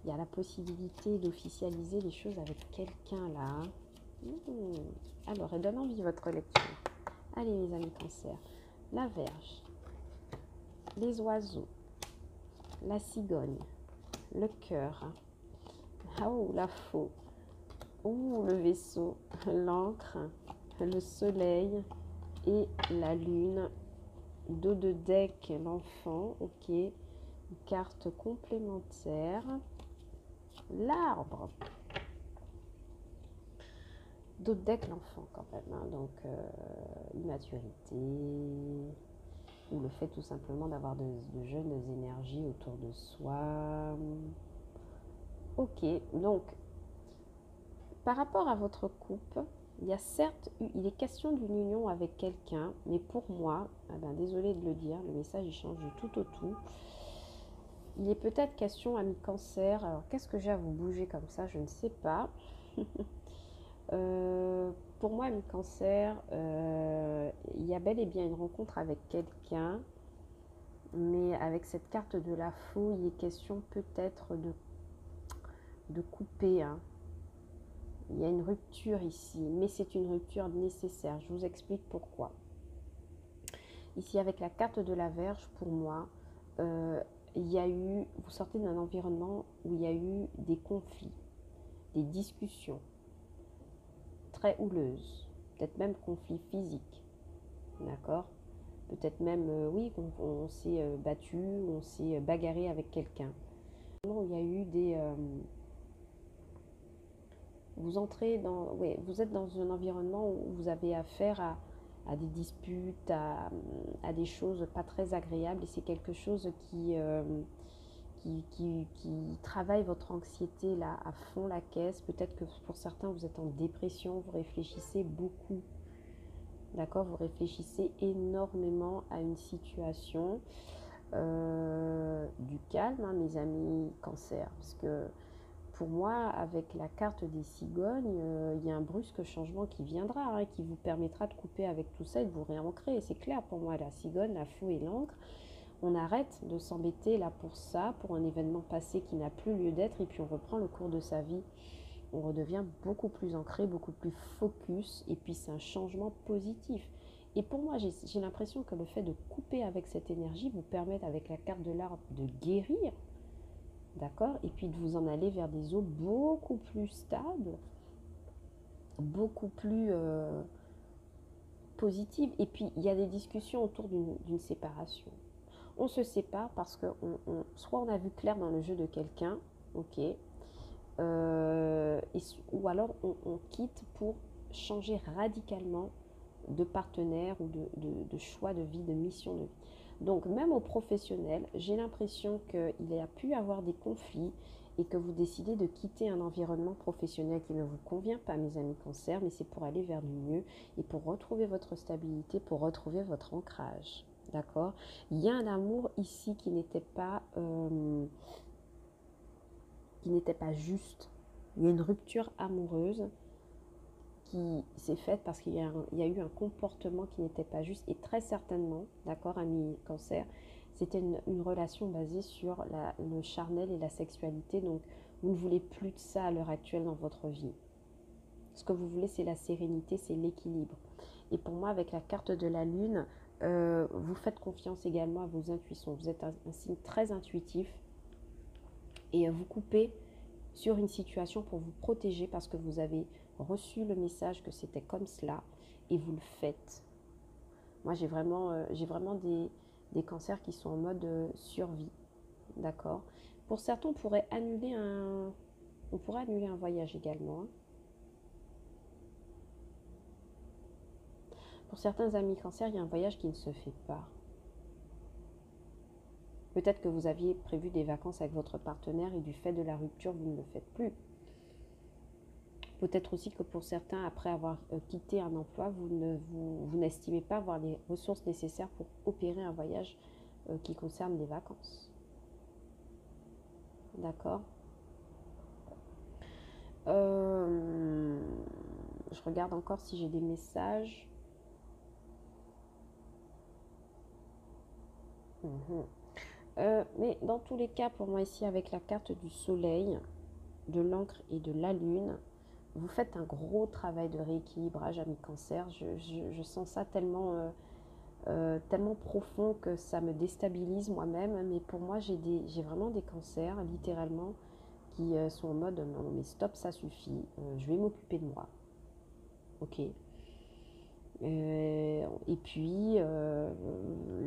Il y a la possibilité d'officialiser les choses avec quelqu'un là. Alors, elle donne envie votre lecture. Allez mes amis cancer. La Vierge, les oiseaux, la cigogne, le cœur, oh la faux, oh le vaisseau, l'encre, le soleil et la lune. Dos de deck, l'enfant, ok. Une carte complémentaire. L'arbre. Dos de deck, l'enfant quand même. Hein. Donc, immaturité. Ou le fait tout simplement d'avoir de jeunes énergies autour de soi. Ok, donc, par rapport à votre couple, il y a certes, il est question d'une union avec quelqu'un, mais pour moi, désolé de le dire, le message il change du tout au tout. Il est peut-être question, ami cancer, alors qu'est-ce que j'ai à vous bouger comme ça, je ne sais pas. Pour moi, ami cancer, il y a bel et bien une rencontre avec quelqu'un, mais avec cette carte de la faux, il est question peut-être de couper, hein. Il y a une rupture ici, mais c'est une rupture nécessaire. Je vous explique pourquoi. Ici, avec la carte de la Vierge, pour moi, il y a eu, vous sortez d'un environnement où il y a eu des conflits, des discussions très houleuses, peut-être même conflits physiques, d'accord? Peut-être même, oui, on s'est battu, on s'est bagarré avec quelqu'un. Il y a eu des... vous entrez dans... Oui, vous êtes dans un environnement où vous avez affaire à des disputes, à des choses pas très agréables. Et c'est quelque chose qui travaille votre anxiété là à fond la caisse. Peut-être que pour certains, vous êtes en dépression, vous réfléchissez beaucoup. D'accord, vous réfléchissez énormément à une situation. Du calme, hein, mes amis cancer, parce que pour moi, avec la carte des cigognes, il y a un brusque changement qui viendra, hein, qui vous permettra de couper avec tout ça et de vous réancrer. C'est clair pour moi, la cigogne, la faux et l'encre. On arrête de s'embêter là pour ça, pour un événement passé qui n'a plus lieu d'être, et puis on reprend le cours de sa vie. On redevient beaucoup plus ancré, beaucoup plus focus, et puis c'est un changement positif. Et pour moi, j'ai l'impression que le fait de couper avec cette énergie vous permet, avec la carte de l'arbre, de guérir, d'accord? Et puis de vous en aller vers des eaux beaucoup plus stables, beaucoup plus positives. Et puis, il y a des discussions autour d'une séparation. On se sépare parce que soit on a vu clair dans le jeu de quelqu'un, ok, ou alors on quitte pour changer radicalement de partenaire ou de choix de vie, de mission de vie. Donc même au professionnel, j'ai l'impression qu'il y a pu avoir des conflits et que vous décidez de quitter un environnement professionnel qui ne vous convient pas, mes amis cancer, mais c'est pour aller vers du mieux et pour retrouver votre stabilité, pour retrouver votre ancrage. D'accord? Il y a un amour ici qui n'était pas juste. Il y a une rupture amoureuse qui s'est faite parce qu'il y a eu un comportement qui n'était pas juste, et très certainement, d'accord, ami cancer, c'était une relation basée sur le charnel et la sexualité. Donc vous ne voulez plus de ça à l'heure actuelle dans votre vie. Ce que vous voulez, c'est la sérénité, c'est l'équilibre. Et pour moi, avec la carte de la lune, vous faites confiance également à vos intuitions. Vous êtes un signe très intuitif et vous coupez sur une situation pour vous protéger parce que vous avez reçu le message que c'était comme cela et vous le faites. Moi, j'ai vraiment des cancers qui sont en mode survie, d'accord. Pour certains, on pourrait annuler un voyage également. Hein. Pour certains amis cancers, il y a un voyage qui ne se fait pas. Peut-être que vous aviez prévu des vacances avec votre partenaire et du fait de la rupture, vous ne le faites plus. Peut-être aussi que pour certains, après avoir quitté un emploi, vous n'estimez pas avoir les ressources nécessaires pour opérer un voyage qui concerne les vacances. d'accord? Je regarde encore si j'ai des messages. Mais dans tous les cas, pour moi ici, avec la carte du soleil, de l'encre et de la lune, vous faites un gros travail de rééquilibrage, amis cancer. Je sens ça tellement, tellement profond que ça me déstabilise moi-même. Mais pour moi, j'ai vraiment des cancers, littéralement, qui sont en mode non mais stop, ça suffit, je vais m'occuper de moi. Ok. Et puis,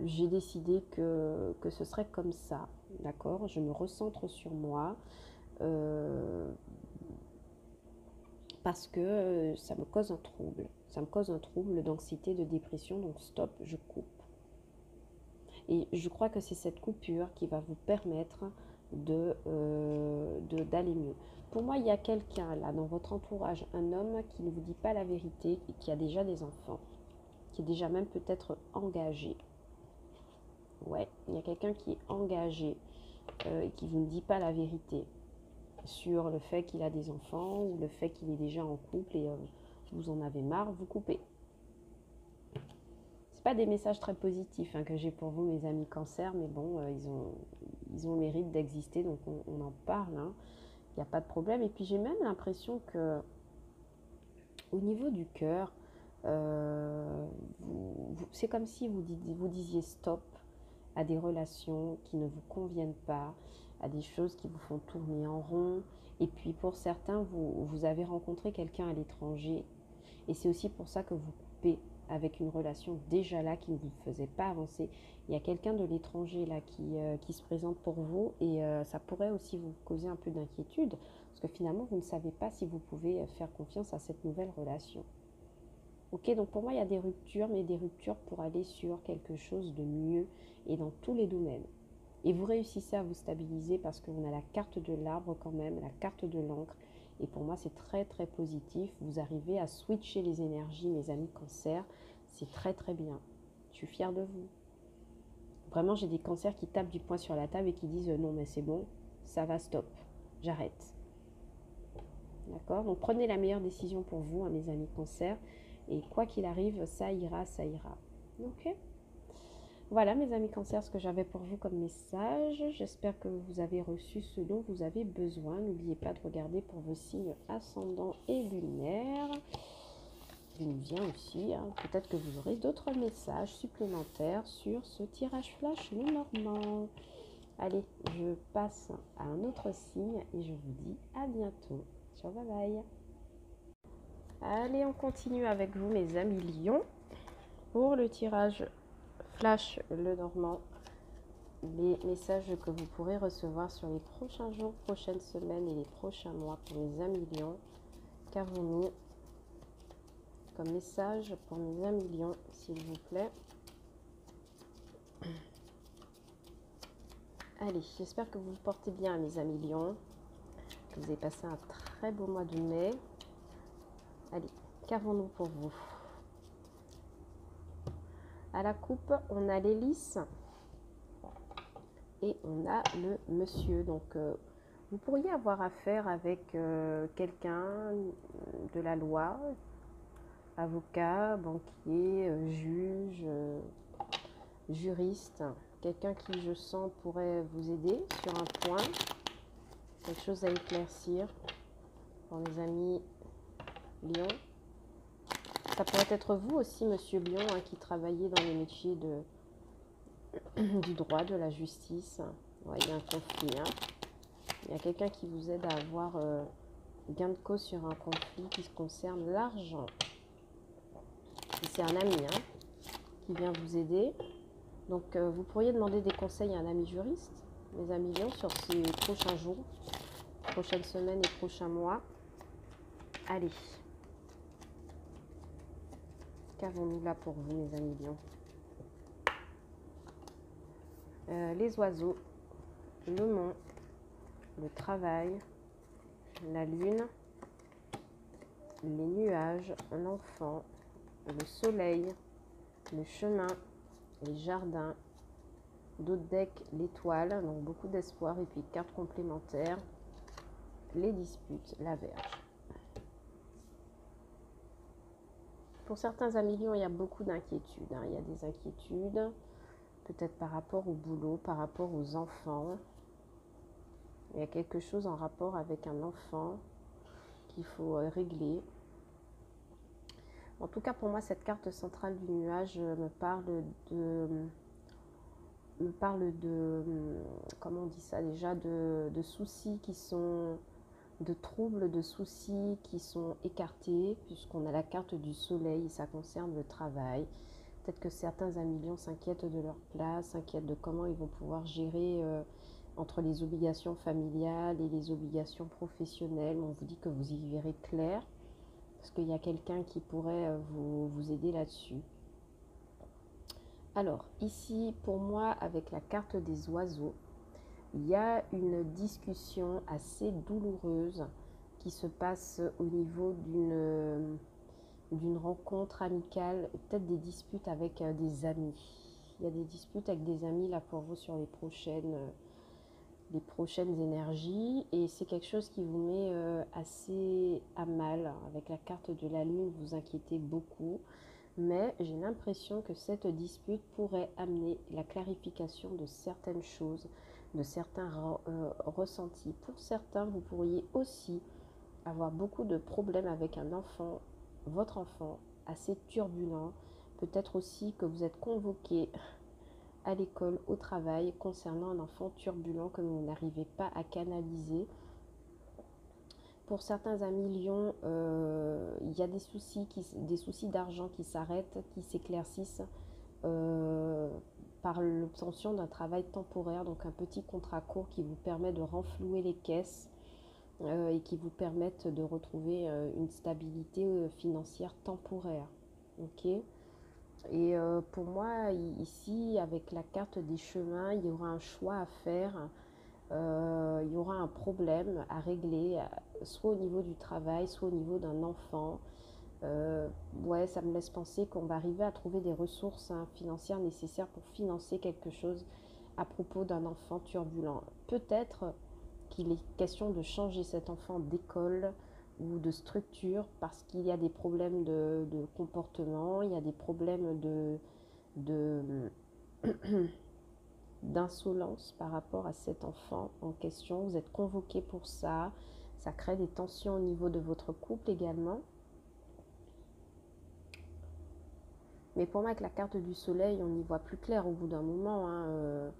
j'ai décidé que ce serait comme ça, d'accord? Je me recentre sur moi parce que ça me cause un trouble. Ça me cause un trouble d'anxiété, de dépression, donc stop, je coupe. Et je crois que c'est cette coupure qui va vous permettre d'aller mieux. Pour moi, il y a quelqu'un là dans votre entourage, un homme qui ne vous dit pas la vérité et qui a déjà des enfants, qui est déjà même peut-être engagé. Ouais, il y a quelqu'un qui est engagé et qui ne vous dit pas la vérité sur le fait qu'il a des enfants ou le fait qu'il est déjà en couple et vous en avez marre, vous coupez. C'est pas des messages très positifs que j'ai pour vous, mes amis cancer, mais bon, ils ont le mérite d'exister, donc on en parle, il n'y a pas de problème. Et puis j'ai même l'impression que au niveau du cœur, c'est comme si vous disiez stop à des relations qui ne vous conviennent pas, à des choses qui vous font tourner en rond. Et puis pour certains, vous avez rencontré quelqu'un à l'étranger. Et c'est aussi pour ça que vous coupez avec une relation déjà là qui ne vous faisait pas avancer. Il y a quelqu'un de l'étranger là qui se présente pour vous et ça pourrait aussi vous causer un peu d'inquiétude parce que finalement vous ne savez pas si vous pouvez faire confiance à cette nouvelle relation. Ok, donc pour moi il y a des ruptures, mais des ruptures pour aller sur quelque chose de mieux et dans tous les domaines. Et vous réussissez à vous stabiliser parce qu'on a la carte de l'arbre quand même, la carte de l'encre. Et pour moi, c'est très très positif. Vous arrivez à switcher les énergies, mes amis cancer. C'est très très bien. Je suis fière de vous. Vraiment, j'ai des cancers qui tapent du poing sur la table et qui disent non mais c'est bon, ça va, stop, j'arrête. D'accord? Donc prenez la meilleure décision pour vous, mes amis cancer. Et quoi qu'il arrive, ça ira, ça ira. Ok? Voilà mes amis cancer, ce que j'avais pour vous comme message. J'espère que vous avez reçu ce dont vous avez besoin. N'oubliez pas de regarder pour vos signes ascendants et lunaires. Lunien aussi. Peut-être que vous aurez d'autres messages supplémentaires sur ce tirage flash Lenormand. Allez, je passe à un autre signe et je vous dis à bientôt. Ciao, bye bye. Allez, on continue avec vous mes amis lions pour le tirage flash Lenormand, les messages que vous pourrez recevoir sur les prochains jours, prochaines semaines et les prochains mois pour mes amis lions. Qu'avons-nous comme message pour mes amis lions, s'il vous plaît? Allez, j'espère que vous vous portez bien, mes amis lions, que vous avez passé un très beau mois de mai. Allez, qu'avons-nous pour vous? À la coupe, on a l'hélice et on a le monsieur. Donc, vous pourriez avoir affaire avec quelqu'un de la loi, avocat, banquier, juge, juriste, quelqu'un qui, je sens, pourrait vous aider sur un point, quelque chose à éclaircir pour les amis Lion. Ça pourrait être vous aussi, monsieur Lion, qui travaillez dans les métiers du droit, de la justice. Ouais, il y a un conflit. Il y a quelqu'un qui vous aide à avoir gain de cause sur un conflit qui concerne l'argent. C'est un ami qui vient vous aider. Donc, vous pourriez demander des conseils à un ami juriste, mes amis lions, sur ces prochains jours, prochaines semaines et prochains mois. Allez. Qu'avons-nous là pour vous, mes amis lions? Les oiseaux, le mont, le travail, la lune, les nuages, l'enfant, le soleil, le chemin, les jardins, D'autres decks, l'étoile, donc beaucoup d'espoir. Et puis carte complémentaire, les disputes, la Vierge. Pour certains amis Lions, il y a beaucoup d'inquiétudes. Hein. Il y a des inquiétudes, peut-être par rapport au boulot, par rapport aux enfants. Il y a quelque chose en rapport avec un enfant qu'il faut régler. En tout cas, pour moi, cette carte centrale du nuage me parle de comment on dit ça déjà, de soucis qui sont, de troubles, de soucis qui sont écartés, puisqu'on a la carte du soleil, ça concerne le travail. Peut-être que certains amis Lions s'inquiètent de leur place, s'inquiètent de comment ils vont pouvoir gérer entre les obligations familiales et les obligations professionnelles. On vous dit que vous y verrez clair, parce qu'il y a quelqu'un qui pourrait vous aider là-dessus. Alors, ici, pour moi, avec la carte des oiseaux, il y a une discussion assez douloureuse qui se passe au niveau d'une rencontre amicale, peut-être des disputes avec des amis. Il y a des disputes avec des amis là pour vous sur les prochaines énergies, et c'est quelque chose qui vous met assez à mal. Avec la carte de la lune, vous inquiétez beaucoup, mais j'ai l'impression que cette dispute pourrait amener la clarification de certaines choses, de certains ressentis. Pour certains, vous pourriez aussi avoir beaucoup de problèmes avec un enfant, votre enfant, assez turbulent. Peut-être aussi que vous êtes convoqué à l'école, au travail, concernant un enfant turbulent que vous n'arrivez pas à canaliser. Pour certains amis Lions, il y a des soucis d'argent qui s'arrêtent, qui s'éclaircissent par l'obtention d'un travail temporaire, donc un petit contrat court qui vous permet de renflouer les caisses et qui vous permettent de retrouver une stabilité financière temporaire. Ok. Et pour moi, ici, avec la carte des chemins, il y aura un choix à faire, il y aura un problème à régler, soit au niveau du travail, soit au niveau d'un enfant. Ouais, ça me laisse penser qu'on va arriver à trouver des ressources financières nécessaires pour financer quelque chose à propos d'un enfant turbulent. Peut-être qu'il est question de changer cet enfant d'école ou de structure parce qu'il y a des problèmes de comportement, il y a des problèmes de d'insolence par rapport à cet enfant en question. Vous êtes convoqué pour ça. Ça crée des tensions au niveau de votre couple également. Mais pour moi, avec la carte du soleil, on y voit plus clair au bout d'un moment. Hein.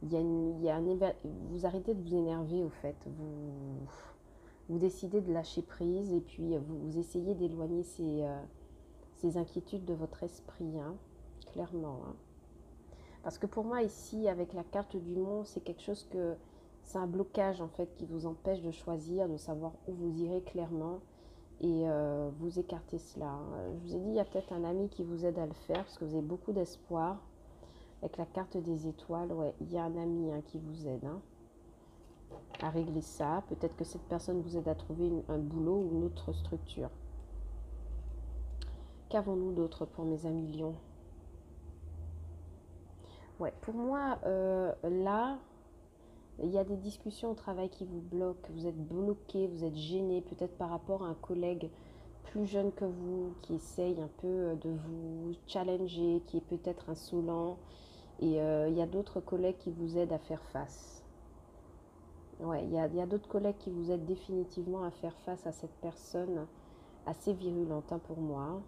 Vous arrêtez de vous énerver au fait. Vous décidez de lâcher prise et puis vous essayez d'éloigner ces inquiétudes de votre esprit, hein, clairement. Hein. Parce que pour moi ici, avec la carte du monde, c'est quelque chose que... C'est un blocage en fait qui vous empêche de choisir, de savoir où vous irez clairement et vous écartez cela. Je vous ai dit, il y a peut-être un ami qui vous aide à le faire parce que vous avez beaucoup d'espoir. Avec la carte des étoiles, ouais, il y a un ami qui vous aide à régler ça. Peut-être que cette personne vous aide à trouver un boulot ou une autre structure. Qu'avons-nous d'autre pour mes amis Lions? Ouais, pour moi, là, il y a des discussions au travail qui vous bloquent. Vous êtes bloqué, vous êtes gêné, peut-être par rapport à un collègue plus jeune que vous, qui essaye un peu de vous challenger, qui est peut-être insolent. Et il y a d'autres collègues qui vous aident à faire face. Ouais, il y a d'autres collègues qui vous aident définitivement à faire face à cette personne assez virulente pour moi.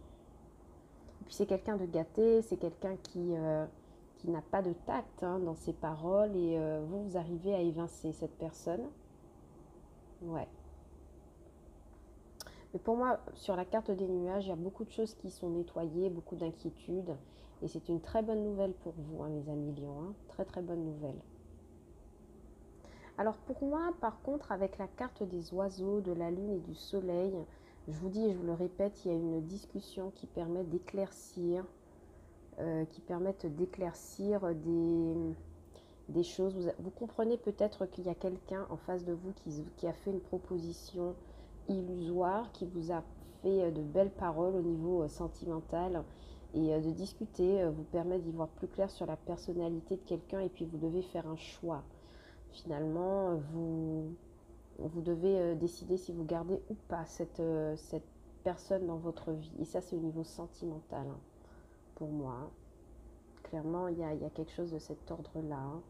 Et puis c'est quelqu'un de gâté, c'est quelqu'un qui n'a pas de tact dans ses paroles et vous arrivez à évincer cette personne. Ouais. Mais pour moi, sur la carte des nuages, il y a beaucoup de choses qui sont nettoyées, beaucoup d'inquiétudes. Et c'est une très bonne nouvelle pour vous, mes amis Lions. Très très bonne nouvelle. Alors pour moi, par contre, avec la carte des oiseaux, de la lune et du soleil, je vous dis et je vous le répète, il y a une discussion qui permet d'éclaircir, des choses. Vous comprenez peut-être qu'il y a quelqu'un en face de vous qui a fait une proposition illusoire, qui vous a fait de belles paroles au niveau sentimental Et de discuter vous permet d'y voir plus clair sur la personnalité de quelqu'un et puis vous devez faire un choix. Finalement, vous devez décider si vous gardez ou pas cette personne dans votre vie. Et ça, c'est au niveau sentimental, hein, pour moi. Hein. Clairement, il y a quelque chose de cet ordre-là. Hein.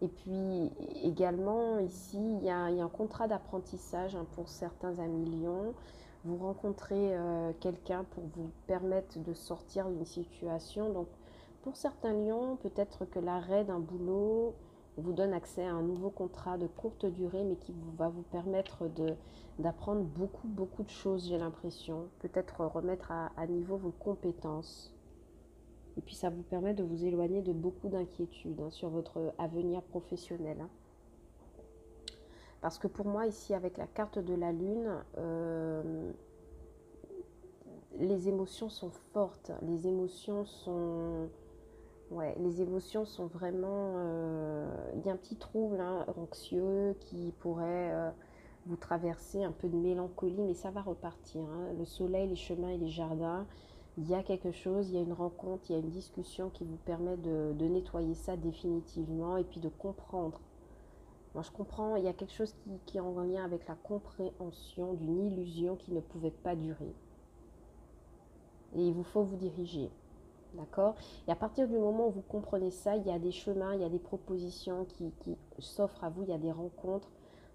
Et puis également, ici, il y a un contrat d'apprentissage hein, pour certains amis lions. Vous rencontrez quelqu'un pour vous permettre de sortir d'une situation. Donc, pour certains lions, peut-être que l'arrêt d'un boulot vous donne accès à un nouveau contrat de courte durée, mais qui va vous permettre d'apprendre beaucoup de choses, j'ai l'impression. Peut-être remettre à niveau vos compétences. Et puis ça vous permet de vous éloigner de beaucoup d'inquiétudes hein, sur votre avenir professionnel. Hein. Parce que pour moi, ici, avec la carte de la Lune, les émotions sont fortes. Les émotions sont vraiment... il y a un petit trouble hein, anxieux qui pourrait vous traverser, un peu de mélancolie, mais ça va repartir. Hein. Le soleil, les chemins et les jardins, il y a quelque chose, il y a une rencontre, il y a une discussion qui vous permet de nettoyer ça définitivement et puis de comprendre. Moi, je comprends, il y a quelque chose qui est en lien avec la compréhension d'une illusion qui ne pouvait pas durer. Et il vous faut vous diriger. D'accord? Et à partir du moment où vous comprenez ça, il y a des chemins, il y a des propositions qui s'offrent à vous, il y a des rencontres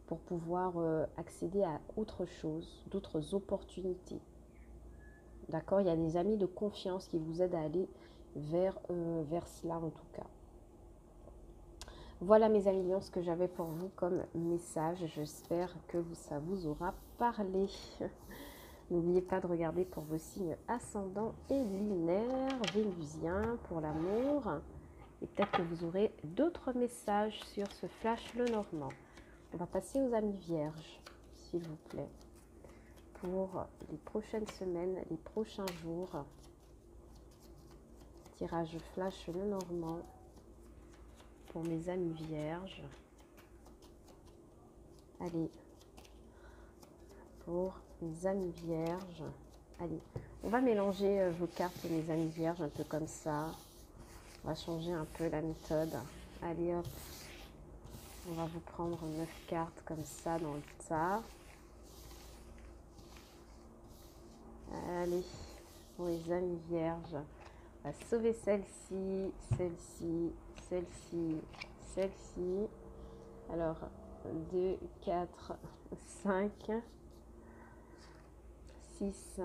pour pouvoir accéder à autre chose, d'autres opportunités. D'accord? Il y a des amis de confiance qui vous aident à aller vers cela en tout cas. Voilà mes amis lions, ce que j'avais pour vous comme message. J'espère que ça vous aura parlé. N'oubliez pas de regarder pour vos signes ascendants et lunaires, vénusiens pour l'amour. Et peut-être que vous aurez d'autres messages sur ce flash Lenormand. On va passer aux amis vierges, s'il vous plaît, pour les prochaines semaines, les prochains jours. Tirage flash Lenormand pour mes amis vierges. Allez, pour mes amis vierges. Allez, on va mélanger vos cartes, mes amis vierges, un peu comme ça. On va changer un peu la méthode. Allez, hop. On va vous prendre 9 cartes comme ça dans le tas. Allez, pour les amis vierges. On va sauver celle-ci, celle-ci, celle-ci, celle-ci. Alors, 2, 4, 5, 6,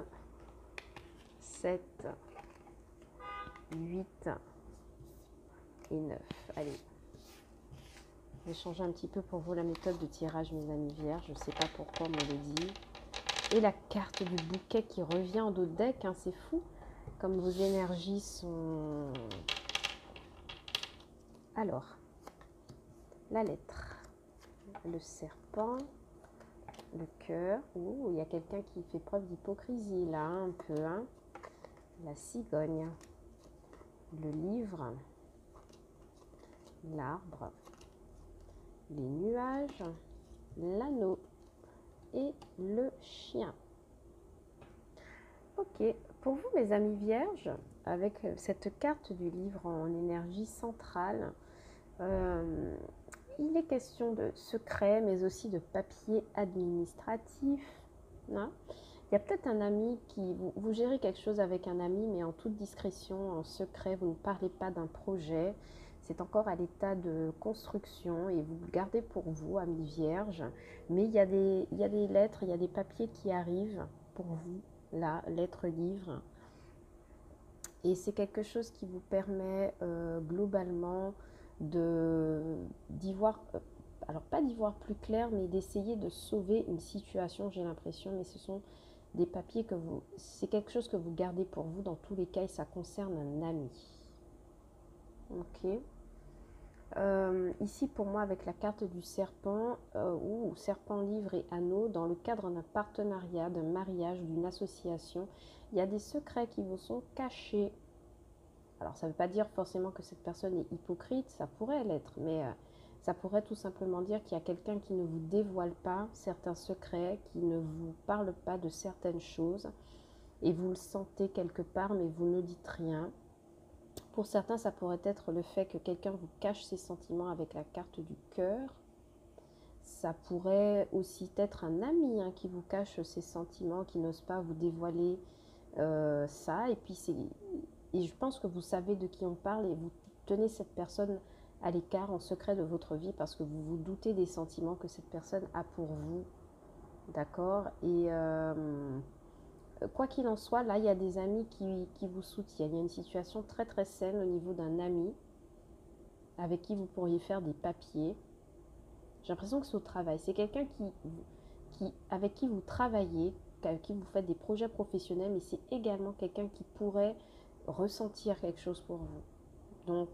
7, 8 et 9. Allez. Je vais changer un petit peu pour vous la méthode de tirage, mes amis vierges. Je ne sais pas pourquoi on me le dit. Et la carte du bouquet qui revient en dos de deck, hein, c'est fou. Comme vos énergies sont... Alors, la lettre, le serpent, le cœur. Ouh, il y a quelqu'un qui fait preuve d'hypocrisie là, un peu. Hein. La cigogne, le livre, l'arbre, les nuages, l'anneau et le chien. Ok, pour vous mes amis vierges, avec cette carte du livre en énergie centrale, il est question de secrets, mais aussi de papiers administratifs. Hein. Il y a peut-être un ami qui... Vous gérez quelque chose avec un ami, mais en toute discrétion, en secret, vous ne parlez pas d'un projet. C'est encore à l'état de construction et vous le gardez pour vous, amis vierges. Mais il y a des lettres, il y a des papiers qui arrivent pour vous, là, lettres, livres. Et c'est quelque chose qui vous permet globalement d'y voir, alors pas d'y voir plus clair, mais d'essayer de sauver une situation, j'ai l'impression. Mais ce sont des papiers que vous... C'est quelque chose que vous gardez pour vous dans tous les cas et ça concerne un ami. Ok. Ici pour moi avec la carte du serpent ou serpent, livre et anneau, dans le cadre d'un partenariat, d'un mariage, d'une association, il y a des secrets qui vous sont cachés. Alors ça ne veut pas dire forcément que cette personne est hypocrite, ça pourrait l'être, mais ça pourrait tout simplement dire qu'il y a quelqu'un qui ne vous dévoile pas certains secrets, qui ne vous parle pas de certaines choses. et vous le sentez quelque part, mais vous ne dites rien. Pour certains, ça pourrait être le fait que quelqu'un vous cache ses sentiments avec la carte du cœur. Ça pourrait aussi être un ami qui vous cache ses sentiments, qui n'ose pas vous dévoiler ça. Et puis je pense que vous savez de qui on parle et vous tenez cette personne à l'écart, en secret de votre vie, parce que vous vous doutez des sentiments que cette personne a pour vous. D'accord? Et quoi qu'il en soit, là, il y a des amis qui vous soutiennent. Il y a une situation très très saine au niveau d'un ami avec qui vous pourriez faire des papiers. J'ai l'impression que c'est au travail. C'est quelqu'un avec qui vous travaillez, avec qui vous faites des projets professionnels, mais c'est également quelqu'un qui pourrait ressentir quelque chose pour vous. Donc,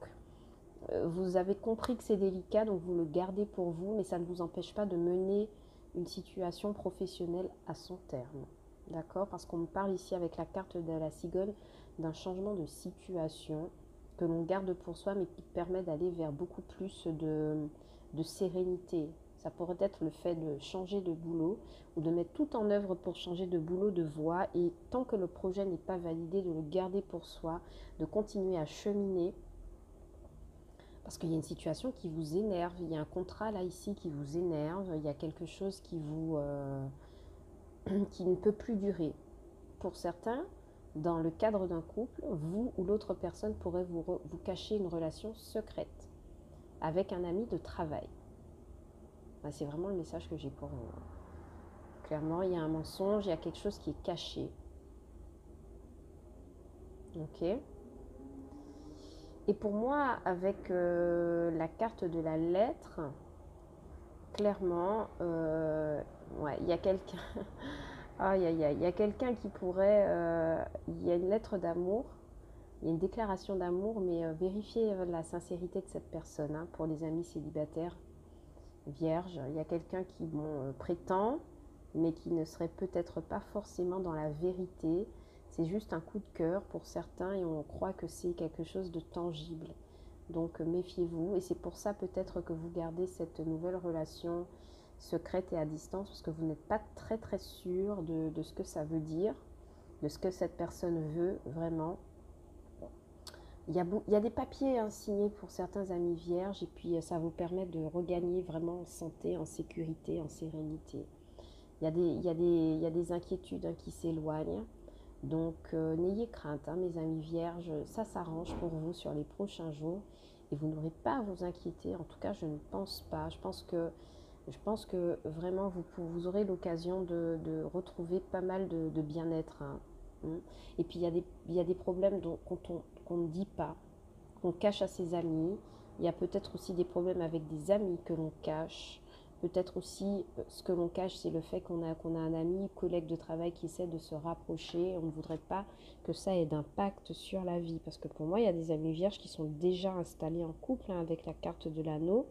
vous avez compris que c'est délicat, donc vous le gardez pour vous, mais ça ne vous empêche pas de mener une situation professionnelle à son terme. D'accord? Parce qu'on me parle ici avec la carte de la cigogne d'un changement de situation que l'on garde pour soi, mais qui permet d'aller vers beaucoup plus de sérénité. Ça pourrait être le fait de changer de boulot ou de mettre tout en œuvre pour changer de boulot, de voie, et tant que le projet n'est pas validé, de le garder pour soi, de continuer à cheminer. Parce qu'il y a une situation qui vous énerve, il y a un contrat là ici qui vous énerve, il y a quelque chose qui qui ne peut plus durer. Pour certains, dans le cadre d'un couple, vous ou l'autre personne pourrait vous cacher une relation secrète avec un ami de travail. Ben, c'est vraiment le message que j'ai pour vous. Clairement, il y a un mensonge, il y a quelque chose qui est caché. Ok. Et pour moi, avec la carte de la lettre, clairement, ouais, il y a quelqu'un. Il y a quelqu'un qui pourrait. Il y a une lettre d'amour, il y a une déclaration d'amour, mais vérifiez la sincérité de cette personne. Pour les amis célibataires, vierges, il y a quelqu'un qui prétend, mais qui ne serait peut-être pas forcément dans la vérité. C'est juste un coup de cœur pour certains et on croit que c'est quelque chose de tangible. Donc méfiez-vous, et c'est pour ça peut-être que vous gardez cette nouvelle relation secrète et à distance, parce que vous n'êtes pas très très sûr de ce que ça veut dire, de ce que cette personne veut vraiment. Il y a des papiers signés pour certains amis vierges, et puis ça vous permet de regagner vraiment en santé, en sécurité, en sérénité. Il y a des inquiétudes qui s'éloignent. Donc n'ayez crainte, mes amis vierges, ça s'arrange pour vous sur les prochains jours et vous n'aurez pas à vous inquiéter. En tout cas, je ne pense pas. Je pense que vraiment vous aurez l'occasion de retrouver pas mal de bien-être. Et puis il y a des problèmes qu'on ne dit pas, qu'on cache à ses amis. Il y a peut-être aussi des problèmes avec des amis que l'on cache. Peut-être aussi, ce que l'on cache, c'est le fait qu'on a un ami, collègue de travail qui essaie de se rapprocher. On ne voudrait pas que ça ait d'impact sur la vie. Parce que pour moi, il y a des amis vierges qui sont déjà installés en couple avec la carte de l'anneau.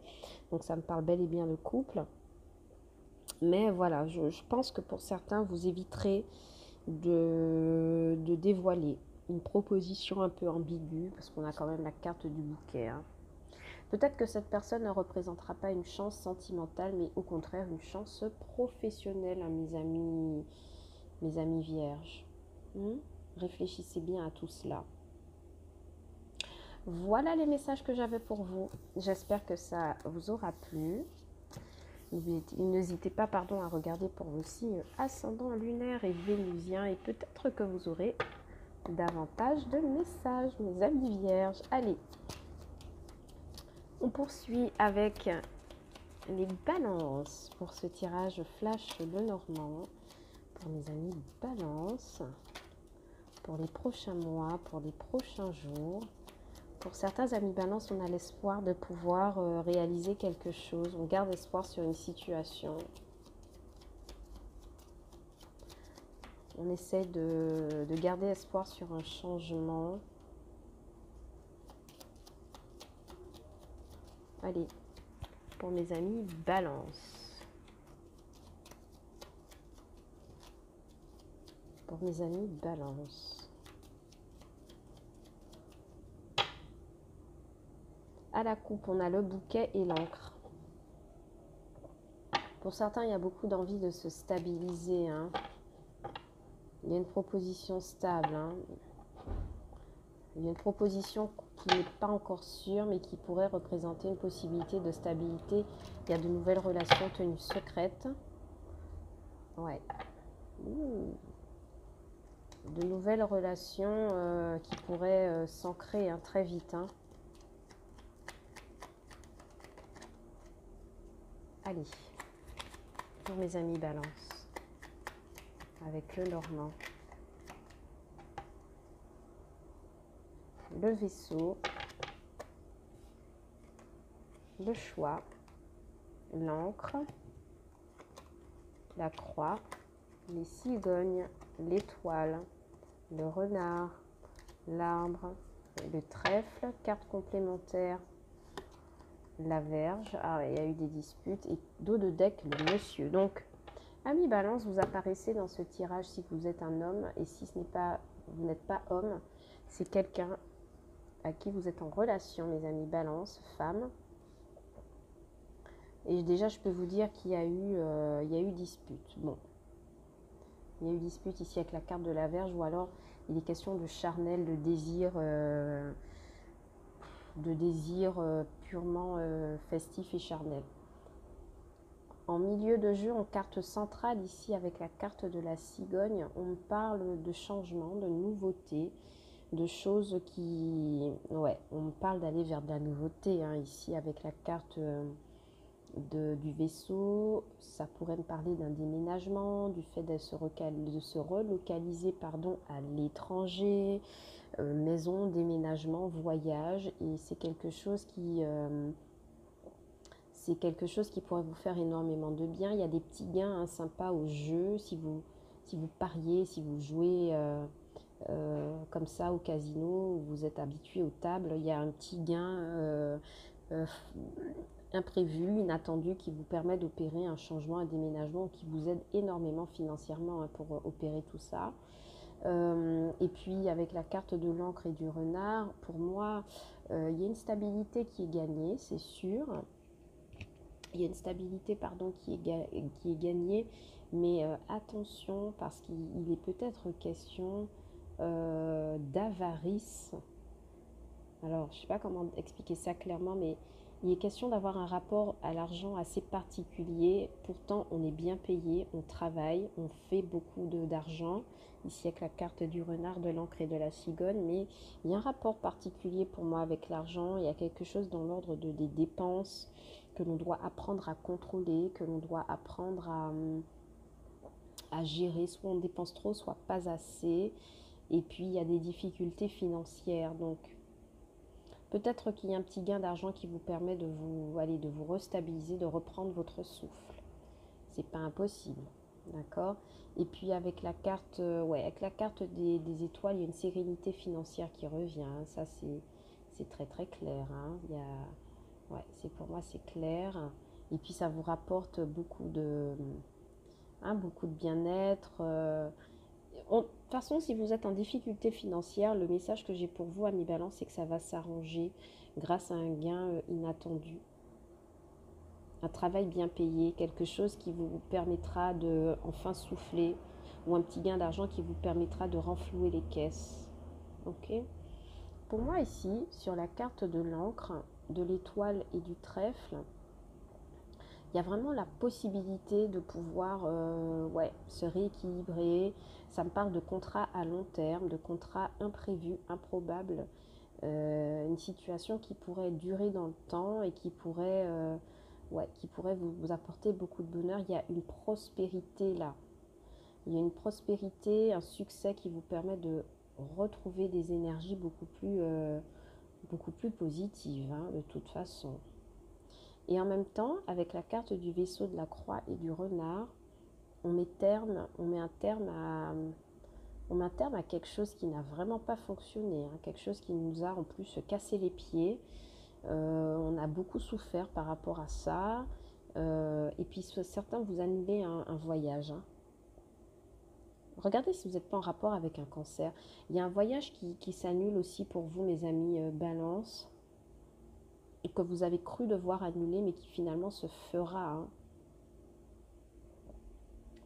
Donc ça me parle bel et bien de couple. Mais voilà, je pense que pour certains, vous éviterez de dévoiler une proposition un peu ambiguë. Parce qu'on a quand même la carte du bouquet. Peut-être que cette personne ne représentera pas une chance sentimentale, mais au contraire une chance professionnelle, mes amis vierges. Réfléchissez bien à tout cela. Voilà les messages que j'avais pour vous. J'espère que ça vous aura plu. N'hésitez pas à regarder pour vos signes ascendants lunaires et vénusiens, et peut-être que vous aurez davantage de messages, mes amis vierges. Allez, on poursuit avec les balances pour ce tirage flash Lenormand. Pour mes amis balance, pour les prochains mois, pour les prochains jours. Pour certains amis balance, on a l'espoir de pouvoir réaliser quelque chose. On garde espoir sur une situation. On essaie de garder espoir sur un changement. Allez, pour mes amis balance. Pour mes amis balance. À la coupe, on a le bouquet et l'encre. Pour certains, il y a beaucoup d'envie de se stabiliser. Il y a une proposition stable, hein. Il y a une proposition qui n'est pas encore sûre, mais qui pourrait représenter une possibilité de stabilité. Il y a de nouvelles relations tenues secrètes. Ouais. Ouh. De nouvelles relations qui pourraient s'ancrer très vite. Hein. Allez, pour mes amis Balance, avec le Normand, le vaisseau, le choix, l'encre, la croix, les cigognes, l'étoile, le renard, l'arbre, le trèfle, carte complémentaire, la verge. Ah, il y a eu des disputes. Et dos de deck, le monsieur. Donc, ami Balance, vous apparaissez dans ce tirage si vous êtes un homme. Et si ce n'est pas, vous n'êtes pas homme, c'est quelqu'un à qui vous êtes en relation, mes amis Balance, femme. Et déjà, je peux vous dire qu'il y a eu dispute. Bon, il y a eu dispute ici avec la carte de la Verge, ou alors il est question de charnel, de désir purement festif et charnel. En milieu de jeu, en carte centrale, ici avec la carte de la cigogne, on parle de changement, de nouveauté, de choses qui... Ouais, on parle d'aller vers de la nouveauté, hein, ici avec la carte... du vaisseau, ça pourrait me parler d'un déménagement, du fait de se relocaliser à l'étranger, maison, déménagement, voyage, et c'est quelque chose qui pourrait vous faire énormément de bien. Il y a des petits gains sympas au jeu, si vous pariez, si vous jouez comme ça au casino, où vous êtes habitué aux tables, il y a un petit gain imprévu, inattendu, qui vous permet d'opérer un changement, un déménagement, qui vous aide énormément financièrement pour opérer tout ça. Et puis avec la carte de l'encre et du renard, pour moi, il y a une stabilité qui est gagnée, c'est sûr. Il y a une stabilité qui est gagnée, mais attention, parce qu'il est peut-être question d'avarice. Alors, je ne sais pas comment expliquer ça clairement, mais il est question d'avoir un rapport à l'argent assez particulier. Pourtant, on est bien payé, on travaille, on fait beaucoup d'argent. Ici, avec la carte du renard, de l'encre et de la cigogne. Mais il y a un rapport particulier pour moi avec l'argent. Il y a quelque chose dans l'ordre des dépenses que l'on doit apprendre à contrôler, que l'on doit apprendre à gérer. Soit on dépense trop, soit pas assez. Et puis, il y a des difficultés financières. Donc, peut-être qu'il y a un petit gain d'argent qui vous permet de vous restabiliser, de reprendre votre souffle. C'est pas impossible, d'accord? Et puis avec la carte, des étoiles, il y a une sérénité financière qui revient. Hein. Ça, c'est très très clair. Hein. Pour moi, c'est clair. Et puis ça vous rapporte beaucoup de bien-être. De toute façon, si vous êtes en difficulté financière, le message que j'ai pour vous, ami Balance, c'est que ça va s'arranger grâce à un gain inattendu. Un travail bien payé, quelque chose qui vous permettra de enfin souffler, ou un petit gain d'argent qui vous permettra de renflouer les caisses. Ok ? Pour moi ici, sur la carte de l'encre, de l'étoile et du trèfle, il y a vraiment la possibilité de pouvoir se rééquilibrer. Ça me parle de contrats à long terme, de contrats imprévus, improbables. Une situation qui pourrait durer dans le temps et qui pourrait vous apporter beaucoup de bonheur. Il y a une prospérité là. Il y a une prospérité, un succès qui vous permet de retrouver des énergies beaucoup plus positives, hein, de toute façon. Et en même temps, avec la carte du vaisseau, de la croix et du renard, on met un terme à quelque chose qui n'a vraiment pas fonctionné, hein, quelque chose qui nous a en plus cassé les pieds. On a beaucoup souffert par rapport à ça. Et puis certains vous annulez un voyage. Hein. Regardez si vous n'êtes pas en rapport avec un cancer. Il y a un voyage qui s'annule aussi pour vous, mes amis Balance, et que vous avez cru devoir annuler, mais qui finalement se fera. Hein.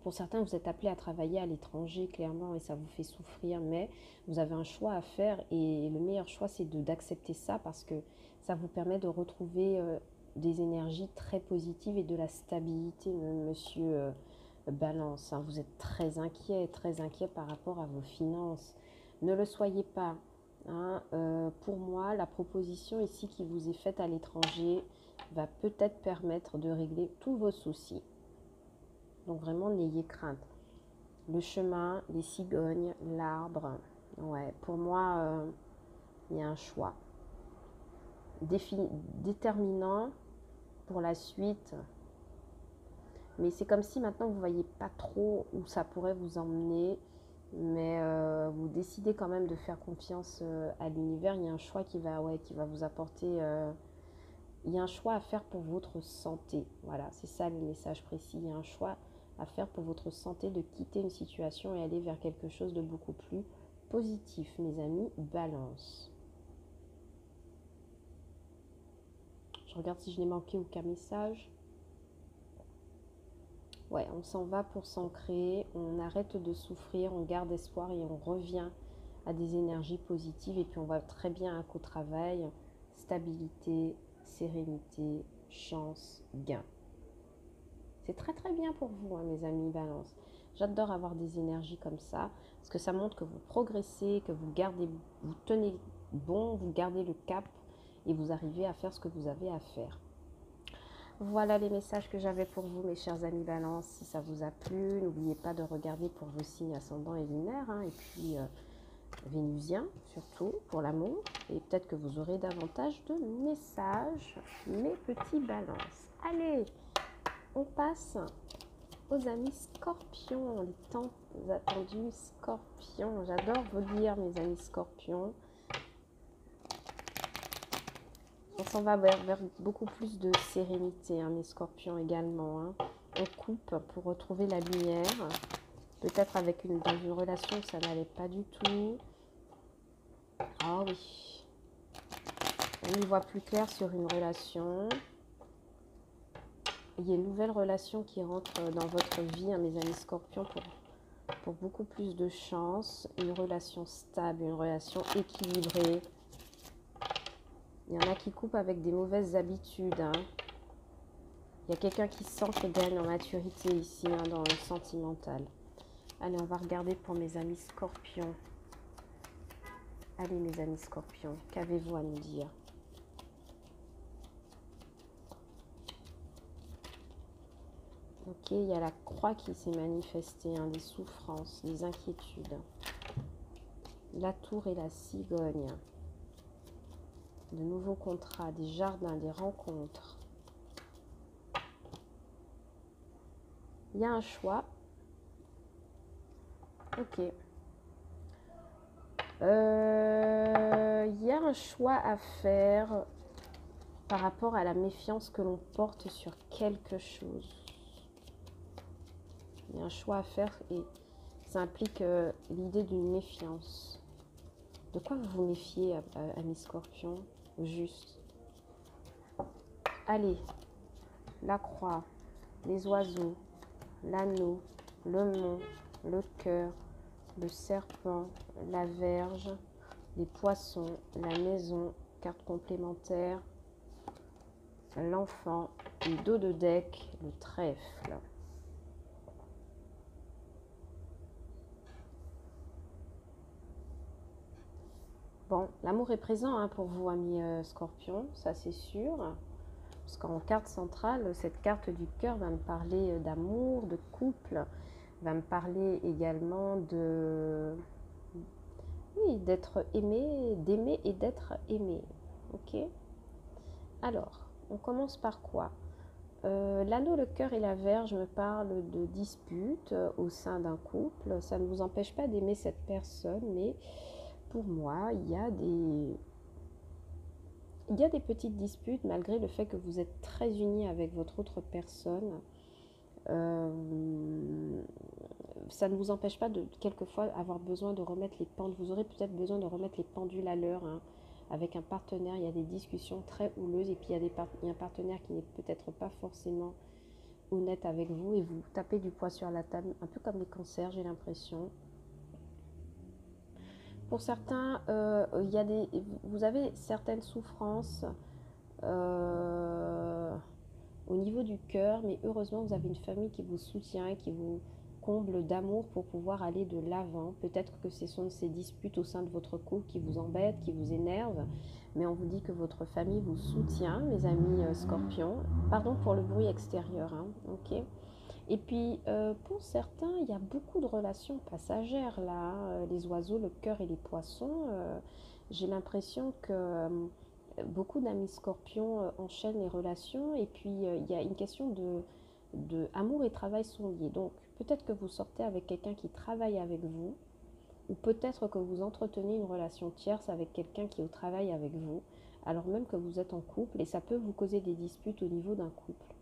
Pour certains, vous êtes appelé à travailler à l'étranger, clairement, et ça vous fait souffrir, mais vous avez un choix à faire, et le meilleur choix, c'est d'accepter ça, parce que ça vous permet de retrouver des énergies très positives et de la stabilité, monsieur Balance. Hein. Vous êtes très inquiet par rapport à vos finances. Ne le soyez pas. Hein. Pour moi, la proposition ici qui vous est faite à l'étranger va peut-être permettre de régler tous vos soucis. Donc vraiment, n'ayez crainte. Le chemin, les cigognes, l'arbre, ouais, pour moi, il y a un choix. Déterminant pour la suite. Mais c'est comme si maintenant vous ne voyez pas trop où ça pourrait vous emmener. Mais vous décidez quand même de faire confiance à l'univers. Il y a un choix qui va vous apporter... il y a un choix à faire pour votre santé. Voilà, c'est ça le message précis. Il y a un choix à faire pour votre santé, de quitter une situation et aller vers quelque chose de beaucoup plus positif, mes amis. Balance. Je regarde si je n'ai manqué aucun message. Ouais, on s'en va pour s'ancrer, on arrête de souffrir, on garde espoir et on revient à des énergies positives. Et puis on va très bien qu'au travail, stabilité, sérénité, chance, gain. C'est très très bien pour vous, hein, mes amis Balance. J'adore avoir des énergies comme ça, parce que ça montre que vous progressez, que vous tenez bon, vous gardez le cap et vous arrivez à faire ce que vous avez à faire. Voilà les messages que j'avais pour vous, mes chers amis Balance. Si ça vous a plu, n'oubliez pas de regarder pour vos signes ascendants et lunaires, hein, et puis vénusiens, surtout pour l'amour. Et peut-être que vous aurez davantage de messages, mes petits Balances. Allez, on passe aux amis Scorpions, les tant attendus Scorpions. J'adore vous lire, mes amis Scorpions. On s'en va vers beaucoup plus de sérénité, hein, mes Scorpions également. Hein. On coupe pour retrouver la lumière. Peut-être dans une relation ça n'allait pas du tout. Ah oui. On y voit plus clair sur une relation. Il y a une nouvelle relation qui rentre dans votre vie, hein, mes amis Scorpions, pour beaucoup plus de chance. Une relation stable, une relation équilibrée. Il y en a qui coupent avec des mauvaises habitudes. Hein. Il y a quelqu'un qui sent qu'il gagne en maturité ici, hein, dans le sentimental. Allez, on va regarder pour mes amis Scorpions. Allez, mes amis Scorpions, qu'avez-vous à nous dire? Ok, il y a la croix qui s'est manifestée, hein, des souffrances, des inquiétudes. La tour et la cigogne. De nouveaux contrats, des jardins, des rencontres. Il y a un choix. Ok. Il y a un choix à faire par rapport à la méfiance que l'on porte sur quelque chose. Il y a un choix à faire et ça implique l'idée d'une méfiance. De quoi vous vous méfiez, amis Scorpions? Juste. Allez, la croix, les oiseaux, l'anneau, le mont, le cœur, le serpent, la verge, les poissons, la maison, carte complémentaire, l'enfant, le dos de deck, le trèfle. Bon, l'amour est présent, hein, pour vous, amis Scorpions, ça c'est sûr. Parce qu'en carte centrale, cette carte du cœur va me parler d'amour, de couple, va me parler également de... Oui, d'être aimé, d'aimer et d'être aimé. Ok? Alors, on commence par quoi? L'anneau, le cœur et la verge me parlent de disputes au sein d'un couple. Ça ne vous empêche pas d'aimer cette personne, mais pour moi, il y a des petites disputes malgré le fait que vous êtes très unis avec votre autre personne. Ça ne vous empêche pas de quelquefois avoir besoin de remettre les pendules. Vous aurez peut-être besoin de remettre les pendules à l'heure, hein. Avec un partenaire, il y a des discussions très houleuses et puis il y a un partenaire qui n'est peut-être pas forcément honnête avec vous et vous tapez du poing sur la table, un peu comme les cancers, j'ai l'impression. Pour certains, vous avez certaines souffrances au niveau du cœur, mais heureusement, vous avez une famille qui vous soutient et qui vous comble d'amour pour pouvoir aller de l'avant. Peut-être que ce sont ces disputes au sein de votre couple qui vous embêtent, qui vous énervent, mais on vous dit que votre famille vous soutient, mes amis scorpions. Pardon pour le bruit extérieur, hein, ok. Et puis, pour certains, il y a beaucoup de relations passagères là, les oiseaux, le cœur et les poissons. J'ai l'impression que beaucoup d'amis scorpions enchaînent les relations et puis il y a une question de amour et travail sont liés. Donc, peut-être que vous sortez avec quelqu'un qui travaille avec vous ou peut-être que vous entretenez une relation tierce avec quelqu'un qui est au travail avec vous, alors même que vous êtes en couple et ça peut vous causer des disputes au niveau d'un couple.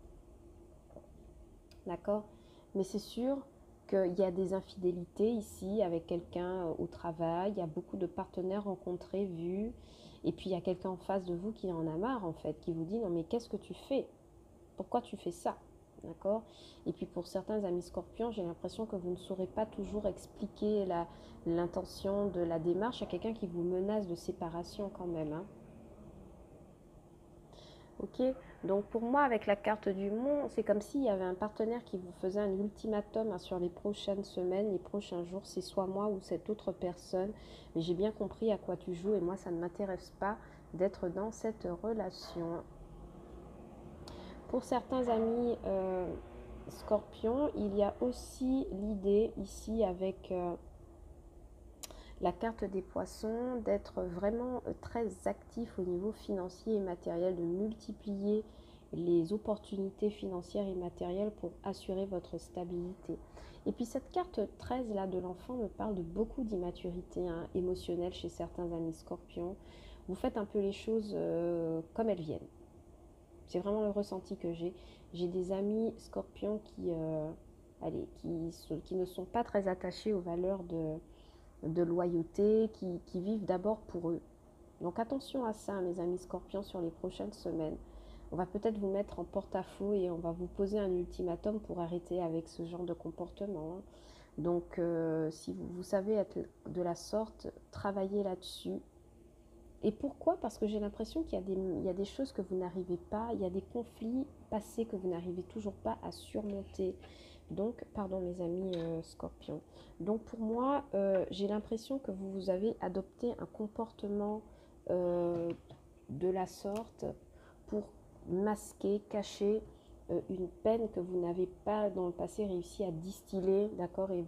D'accord? Mais c'est sûr qu'il y a des infidélités ici avec quelqu'un au travail, il y a beaucoup de partenaires rencontrés, vus, et puis il y a quelqu'un en face de vous qui en a marre en fait, qui vous dit non mais qu'est-ce que tu fais? Pourquoi tu fais ça? D'accord? Et puis pour certains amis scorpions, j'ai l'impression que vous ne saurez pas toujours expliquer l'intention de la démarche à quelqu'un qui vous menace de séparation quand même, hein. Ok, donc pour moi, avec la carte du monde, c'est comme s'il y avait un partenaire qui vous faisait un ultimatum hein, sur les prochaines semaines, les prochains jours, c'est soit moi ou cette autre personne. Mais j'ai bien compris à quoi tu joues et moi, ça ne m'intéresse pas d'être dans cette relation. Pour certains amis scorpions, il y a aussi l'idée ici avec la carte des poissons d'être vraiment très actif au niveau financier et matériel, de multiplier les opportunités financières et matérielles pour assurer votre stabilité. Et puis cette carte 13 là de l'enfant me parle de beaucoup d'immaturité hein, émotionnelle chez certains amis scorpions. Vous faites un peu les choses comme elles viennent. C'est vraiment le ressenti que j'ai. J'ai des amis scorpions qui ne sont pas très attachés aux valeurs de loyauté, qui vivent d'abord pour eux. Donc attention à ça, mes amis scorpions, sur les prochaines semaines. On va peut-être vous mettre en porte-à-faux et on va vous poser un ultimatum pour arrêter avec ce genre de comportement, hein. Donc si vous savez être de la sorte, travaillez là-dessus. Et pourquoi? Parce que j'ai l'impression qu'il y a des choses que vous n'arrivez pas, il y a des conflits passés que vous n'arrivez toujours pas à surmonter. Donc, pardon mes amis scorpions. Donc pour moi, j'ai l'impression que vous avez adopté un comportement de la sorte pour masquer, cacher une peine que vous n'avez pas dans le passé réussi à distiller, d'accord, et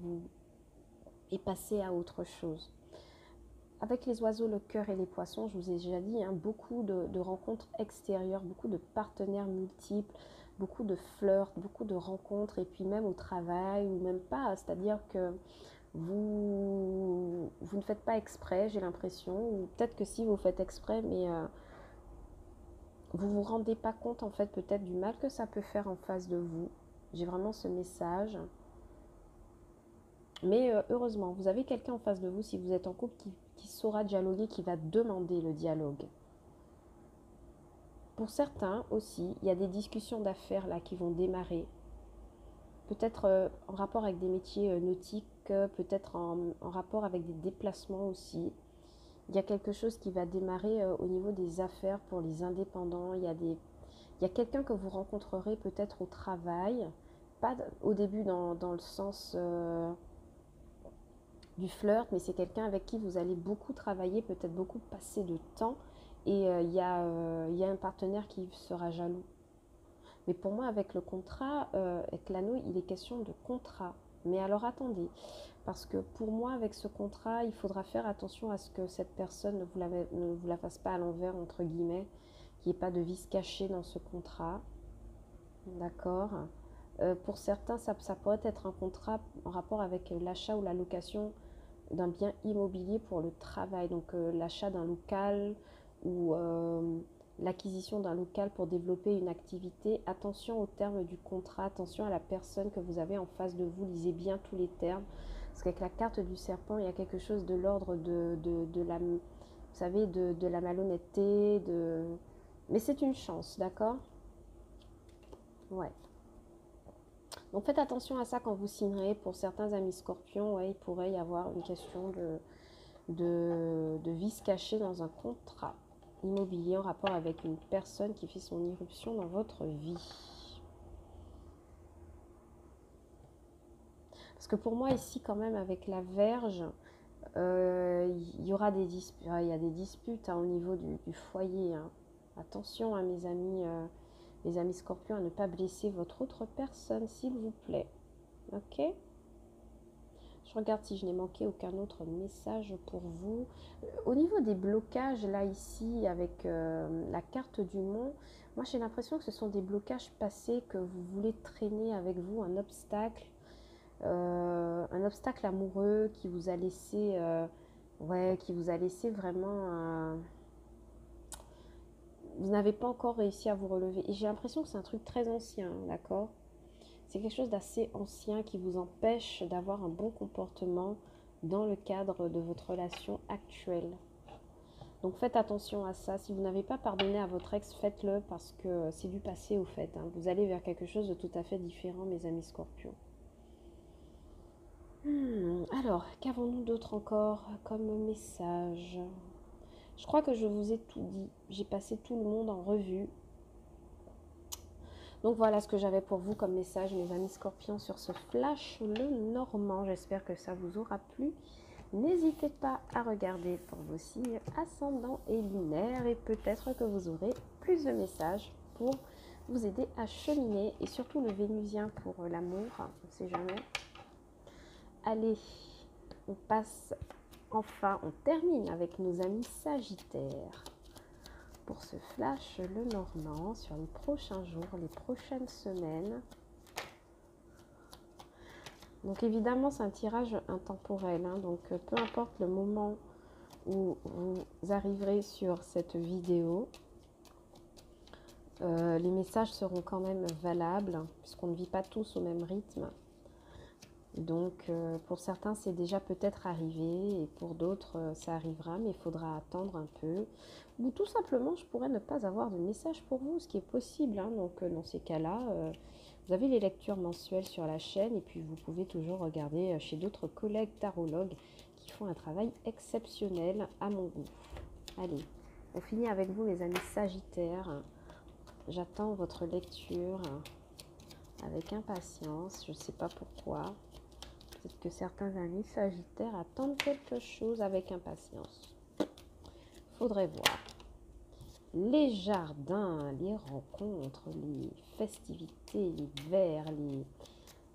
passer à autre chose. Avec les oiseaux, le cœur et les poissons, je vous ai déjà dit, hein, beaucoup de rencontres extérieures, beaucoup de partenaires multiples, beaucoup de flirts, beaucoup de rencontres, et puis même au travail, ou même pas, c'est-à-dire que vous ne faites pas exprès, j'ai l'impression, ou peut-être que si vous faites exprès, mais vous ne vous rendez pas compte en fait peut-être du mal que ça peut faire en face de vous. J'ai vraiment ce message. Mais heureusement, vous avez quelqu'un en face de vous, si vous êtes en couple, qui saura dialoguer, qui va demander le dialogue. Pour certains aussi, il y a des discussions d'affaires là qui vont démarrer. Peut-être en rapport avec des métiers nautiques, peut-être en rapport avec des déplacements aussi. Il y a quelque chose qui va démarrer au niveau des affaires pour les indépendants. Il y a quelqu'un que vous rencontrerez peut-être au travail, pas au début dans le sens du flirt, mais c'est quelqu'un avec qui vous allez beaucoup travailler, peut-être beaucoup passer de temps, et il y a un partenaire qui sera jaloux. Mais pour moi, avec le contrat, avec l'anneau, il est question de contrat. Mais alors attendez, parce que pour moi, avec ce contrat, il faudra faire attention à ce que cette personne ne vous la fasse pas à l'envers, entre guillemets, qu'il n'y ait pas de vice caché dans ce contrat. D'accord. Pour certains, ça pourrait être un contrat en rapport avec l'achat ou la location d'un bien immobilier pour le travail. Donc l'achat d'un local ou l'acquisition d'un local pour développer une activité. Attention aux termes du contrat, attention à la personne que vous avez en face de vous, lisez bien tous les termes. Parce qu'avec la carte du serpent, il y a quelque chose de l'ordre de la, vous savez, de la malhonnêteté, mais c'est une chance, d'accord? Ouais. Donc faites attention à ça quand vous signerez. Pour certains amis scorpions, ouais, il pourrait y avoir une question de vice caché dans un contrat immobilier en rapport avec une personne qui fait son irruption dans votre vie. Parce que pour moi ici quand même avec la Vierge, il y aura des disputes, il y a des disputes hein, au niveau du foyer. Hein. Attention à mes amis scorpions à ne pas blesser votre autre personne s'il vous plaît. Ok? Je regarde si je n'ai manqué aucun autre message pour vous. Au niveau des blocages, là, ici, avec la carte du mont, moi, j'ai l'impression que ce sont des blocages passés que vous voulez traîner avec vous, un obstacle amoureux qui vous a laissé, vraiment... vous n'avez pas encore réussi à vous relever. Et j'ai l'impression que c'est un truc très ancien, d'accord ? C'est quelque chose d'assez ancien qui vous empêche d'avoir un bon comportement dans le cadre de votre relation actuelle. Donc faites attention à ça. Si vous n'avez pas pardonné à votre ex, faites-le parce que c'est du passé au fait. Hein. Vous allez vers quelque chose de tout à fait différent, mes amis scorpions. Alors, qu'avons-nous d'autre encore comme message ? Je crois que je vous ai tout dit. J'ai passé tout le monde en revue. Donc voilà ce que j'avais pour vous comme message, mes amis scorpions, sur ce flash le Normand. J'espère que ça vous aura plu. N'hésitez pas à regarder pour vos signes ascendants et lunaires et peut-être que vous aurez plus de messages pour vous aider à cheminer et surtout le Vénusien pour l'amour, on ne sait jamais. Allez, on passe enfin, on termine avec nos amis Sagittaires. Pour ce flash le Normand sur les prochains jours, les prochaines semaines. Donc évidemment c'est un tirage intemporel, hein, donc peu importe le moment où vous arriverez sur cette vidéo, les messages seront quand même valables puisqu'on ne vit pas tous au même rythme. Donc pour certains c'est déjà peut-être arrivé et pour d'autres ça arrivera mais il faudra attendre un peu. Ou tout simplement je pourrais ne pas avoir de message pour vous, ce qui est possible. Hein. Donc dans ces cas-là, vous avez les lectures mensuelles sur la chaîne et puis vous pouvez toujours regarder chez d'autres collègues tarologues qui font un travail exceptionnel à mon goût. Allez, on finit avec vous les amis Sagittaires. J'attends votre lecture avec impatience, je ne sais pas pourquoi. Peut-être que certains amis Sagittaires attendent quelque chose avec impatience. Faudrait voir. Les jardins, les rencontres, les festivités, les verres,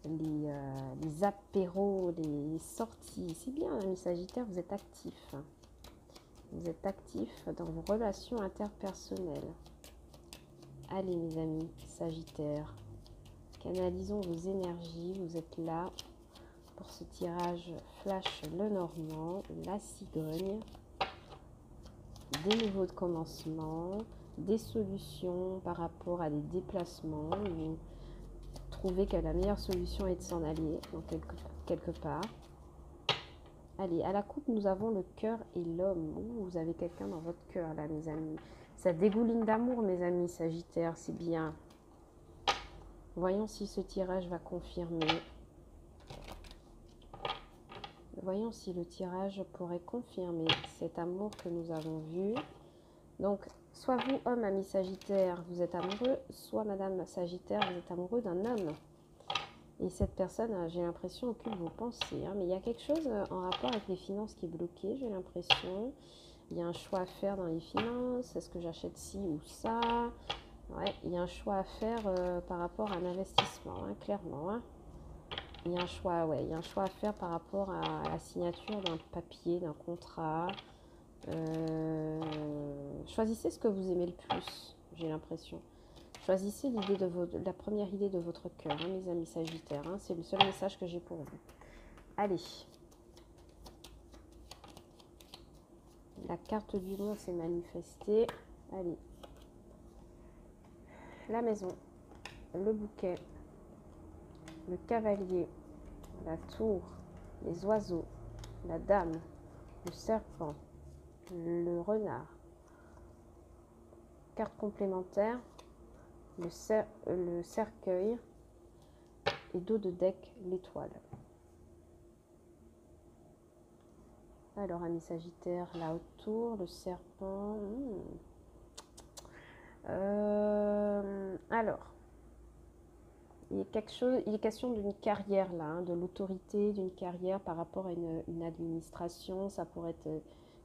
les apéros, les sorties. C'est bien, amis Sagittaires, vous êtes actifs. Vous êtes actifs dans vos relations interpersonnelles. Allez, mes amis Sagittaires, canalisons vos énergies. Vous êtes là pour ce tirage flash le Normand, la cigogne. Des nouveaux commencements, des solutions par rapport à des déplacements. Vous trouvez que la meilleure solution est de s'en aller donc quelque part. Allez, à la coupe, nous avons le cœur et l'homme. Vous avez quelqu'un dans votre cœur, là, mes amis. Ça dégouline d'amour, mes amis Sagittaires, c'est bien. Voyons si ce tirage va confirmer. Voyons si le tirage pourrait confirmer cet amour que nous avons vu. Donc, soit vous, homme, ami Sagittaire, vous êtes amoureux, soit madame Sagittaire, vous êtes amoureux d'un homme. Et cette personne, j'ai l'impression, occupe vos pensées. Hein. Mais il y a quelque chose en rapport avec les finances qui est bloqué, j'ai l'impression. Il y a un choix à faire dans les finances. Est-ce que j'achète ci ou ça? Ouais, il y a un choix à faire par rapport à un investissement, hein, clairement. Hein. Il y a un choix, ouais, il y a un choix à faire par rapport à la signature d'un papier, d'un contrat. Choisissez ce que vous aimez le plus, j'ai l'impression. Choisissez l'idée la première idée de votre cœur, hein, mes amis Sagittaires. Hein, c'est le seul message que j'ai pour vous. Allez. La carte du monde s'est manifestée. Allez. La maison, le bouquet, le cavalier, la tour, les oiseaux, la dame, le serpent, le renard. Carte complémentaire, le cercueil, et dos de deck, l'étoile. Alors, amis Sagittaire, là autour, le serpent. Alors, il est question d'une carrière là, hein, de l'autorité, d'une carrière par rapport à une administration. Ça pourrait être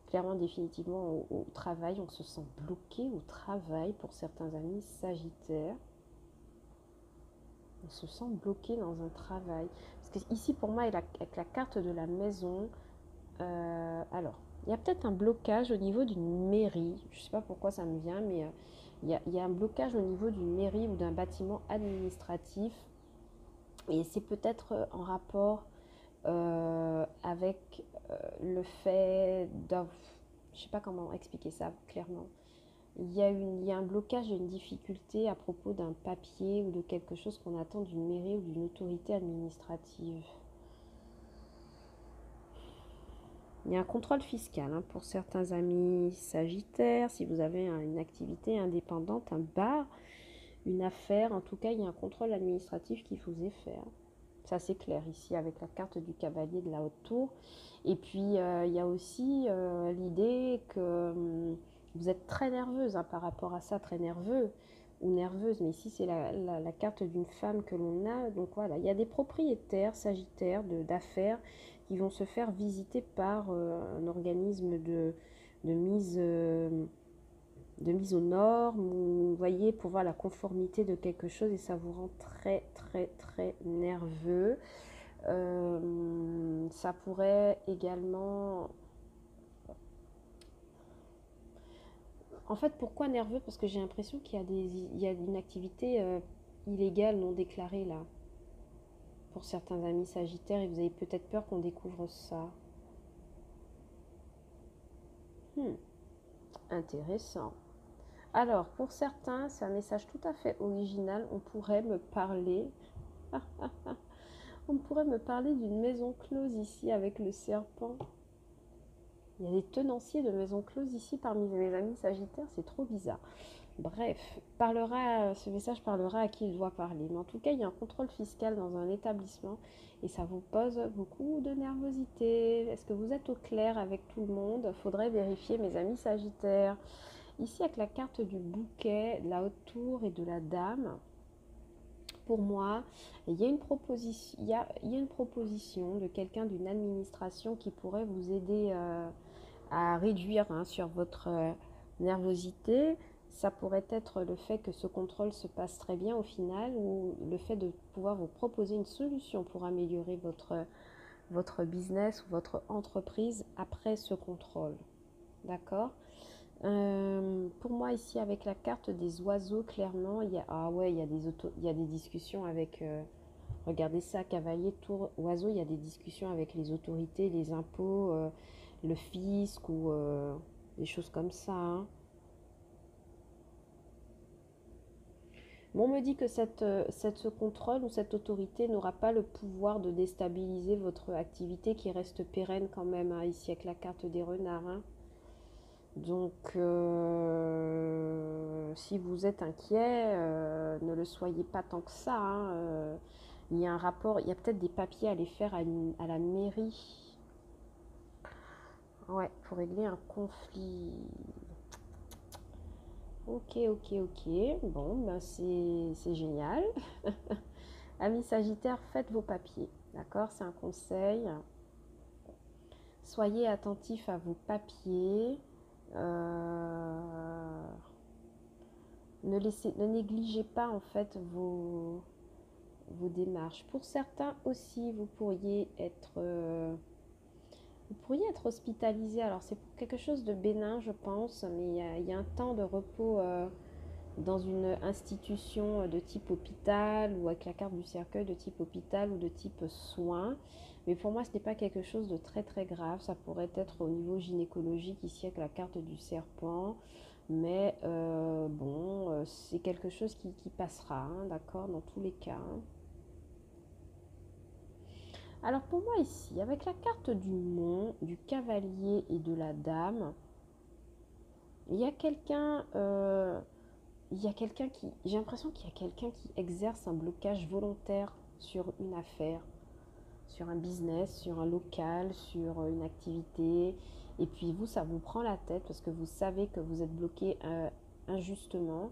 clairement, définitivement au travail. On se sent bloqué au travail pour certains amis Sagittaires. On se sent bloqué dans un travail. Parce que ici, pour moi, avec la carte de la maison, alors, il y a peut-être un blocage au niveau d'une mairie. Je ne sais pas pourquoi ça me vient, mais il y a un blocage au niveau d'une mairie ou d'un bâtiment administratif. Et c'est peut-être en rapport avec le fait d'avoir... Je ne sais pas comment expliquer ça clairement. Il y a un blocage, une difficulté à propos d'un papier ou de quelque chose qu'on attend d'une mairie ou d'une autorité administrative. Il y a un contrôle fiscal hein, pour certains amis Sagittaires. Si vous avez une activité indépendante, un bar, une affaire, en tout cas, il y a un contrôle administratif qu'il vous est fait. Ça, c'est clair ici avec la carte du cavalier de la haute tour. Et puis, il y a aussi l'idée que vous êtes très nerveuse hein, par rapport à ça, très nerveux ou nerveuse. Mais ici, c'est la carte d'une femme que l'on a. Donc voilà, il y a des propriétaires Sagittaires d'affaires qui vont se faire visiter par un organisme de mise aux normes, ou vous voyez, pour voir la conformité de quelque chose, et ça vous rend très très très nerveux. Ça pourrait également... En fait, pourquoi nerveux? Parce que j'ai l'impression il y a une activité illégale non déclarée là, pour certains amis Sagittaires, et vous avez peut-être peur qu'on découvre ça. Intéressant. Alors, pour certains, c'est un message tout à fait original. On pourrait me parler d'une maison close ici avec le serpent. Il y a des tenanciers de maison close ici parmi mes amis Sagittaires, c'est trop bizarre. Bref, ce message parlera à qui il doit parler. Mais en tout cas, il y a un contrôle fiscal dans un établissement et ça vous pose beaucoup de nervosité. Est-ce que vous êtes au clair avec tout le monde? Faudrait vérifier, mes amis Sagittaires. Ici, avec la carte du bouquet, de la haute tour et de la dame, pour moi, il y a une proposition de quelqu'un d'une administration qui pourrait vous aider à réduire hein, sur votre nervosité. Ça pourrait être le fait que ce contrôle se passe très bien au final, ou le fait de pouvoir vous proposer une solution pour améliorer votre business ou votre entreprise après ce contrôle. D'accord? Pour moi ici avec la carte des oiseaux, clairement il y a, il y a des discussions avec regardez ça, cavalier, tour, oiseau, il y a des discussions avec les autorités, les impôts, le fisc ou des choses comme ça hein. Bon, on me dit que ce contrôle ou cette autorité n'aura pas le pouvoir de déstabiliser votre activité qui reste pérenne quand même hein, ici avec la carte des renards hein. Donc, si vous êtes inquiet, ne le soyez pas tant que ça. Hein. Il y a un rapport, il y a peut-être des papiers à aller faire à la mairie. Ouais, pour régler un conflit. Ok. Bon, ben c'est génial. Amis Sagittaire, faites vos papiers. D'accord? C'est un conseil. Soyez attentifs à vos papiers. Ne négligez pas en fait vos démarches. Pour certains aussi, vous pourriez être hospitalisé. Alors c'est pour quelque chose de bénin, je pense, mais il y a un temps de repos dans une institution de type hôpital, ou avec la carte du cercueil de type hôpital ou de type soins. Mais pour moi, ce n'est pas quelque chose de très très grave. Ça pourrait être au niveau gynécologique ici avec la carte du serpent. Mais bon, c'est quelque chose qui passera, hein, d'accord, dans tous les cas. Hein. Alors pour moi ici, avec la carte du mont, du cavalier et de la dame, il y a quelqu'un qui... J'ai l'impression qu'il y a quelqu'un qui exerce un blocage volontaire sur une affaire, sur un business, sur un local, sur une activité. Et puis vous, ça vous prend la tête parce que vous savez que vous êtes bloqué injustement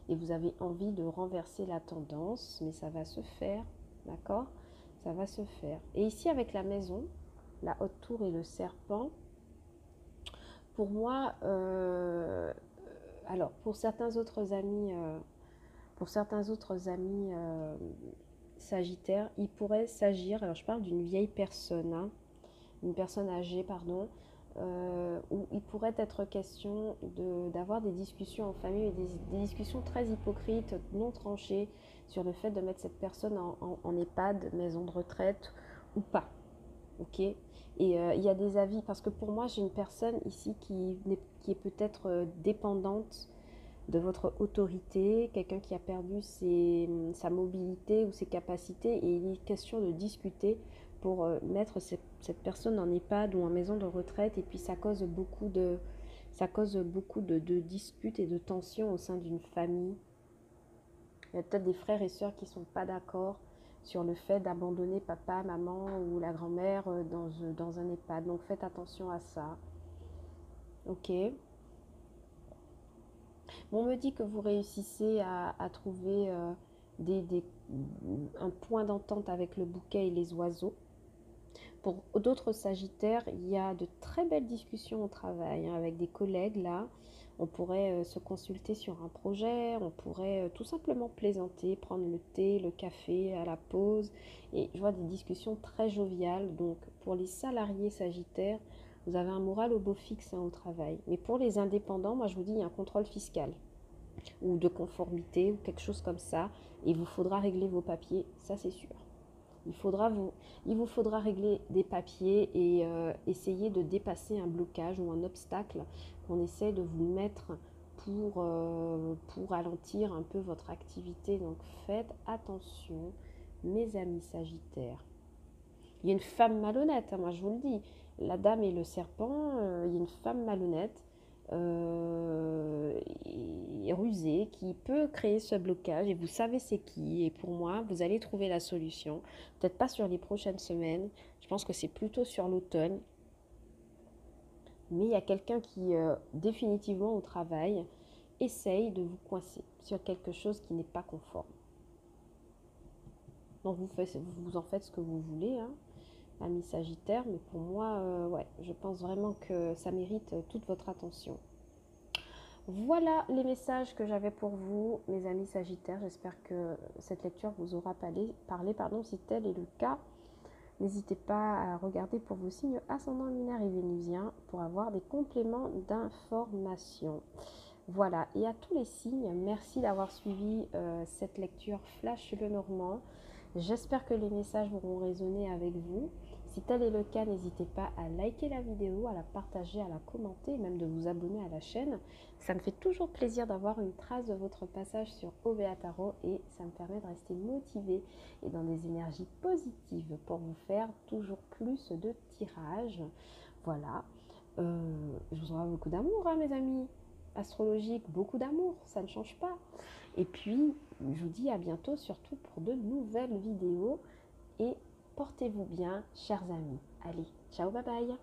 et vous avez envie de renverser la tendance, mais ça va se faire, d'accord? Ça va se faire. Et ici, avec la maison, la haute tour et le serpent, pour moi, alors pour certains autres amis, Sagittaire, il pourrait s'agir, alors je parle d'une vieille personne, hein, une personne âgée, pardon, où il pourrait être question d'avoir des discussions en famille, des discussions très hypocrites, non tranchées, sur le fait de mettre cette personne en EHPAD, maison de retraite ou pas. Ok. Et il y a des avis, parce que pour moi, j'ai une personne ici qui est peut-être dépendante de votre autorité, quelqu'un qui a perdu sa mobilité ou ses capacités, et il est question de discuter pour mettre cette personne en EHPAD ou en maison de retraite, et puis ça cause beaucoup de disputes et de tensions au sein d'une famille. Il y a peut-être des frères et sœurs qui ne sont pas d'accord sur le fait d'abandonner papa, maman ou la grand-mère dans un EHPAD. Donc faites attention à ça. Ok. Bon, on me dit que vous réussissez à trouver un point d'entente avec le bouquet et les oiseaux. Pour d'autres sagittaires, il y a de très belles discussions au travail, hein, avec des collègues là. On pourrait se consulter sur un projet, on pourrait tout simplement plaisanter, prendre le thé, le café à la pause. Et je vois des discussions très joviales. Donc pour les salariés sagittaires, vous avez un moral au beau fixe, hein, au travail. Mais pour les indépendants, moi je vous dis, il y a un contrôle fiscal ou de conformité ou quelque chose comme ça. Et il vous faudra régler vos papiers, ça c'est sûr. Il vous faudra régler des papiers et essayer de dépasser un blocage ou un obstacle qu'on essaie de vous mettre pour ralentir un peu votre activité. Donc faites attention, mes amis sagittaires. Il y a une femme malhonnête, hein, moi je vous le dis. La dame et le serpent, il y a une femme malhonnête et rusée qui peut créer ce blocage et vous savez c'est qui. Et pour moi, vous allez trouver la solution. Peut-être pas sur les prochaines semaines, je pense que c'est plutôt sur l'automne. Mais il y a quelqu'un qui, définitivement au travail, essaye de vous coincer sur quelque chose qui n'est pas conforme. Donc vous en faites ce que vous voulez, hein, ami Sagittaire, mais pour moi, ouais, je pense vraiment que ça mérite toute votre attention. Voilà les messages que j'avais pour vous, mes amis Sagittaires. J'espère que cette lecture vous aura parlé, si tel est le cas. N'hésitez pas à regarder pour vos signes ascendant lunaire et vénusien pour avoir des compléments d'information. Voilà, et à tous les signes, merci d'avoir suivi cette lecture Flash Le Normand. J'espère que les messages auront résonné avec vous. Si tel est le cas, n'hésitez pas à liker la vidéo, à la partager, à la commenter, et même de vous abonner à la chaîne. Ça me fait toujours plaisir d'avoir une trace de votre passage sur OVA Tarot et ça me permet de rester motivée et dans des énergies positives pour vous faire toujours plus de tirages. Voilà, je vous envoie beaucoup d'amour, hein, mes amis astrologiques, beaucoup d'amour, ça ne change pas. Et puis, je vous dis à bientôt, surtout pour de nouvelles vidéos. Et portez-vous bien, chers amis. Allez, ciao, bye bye.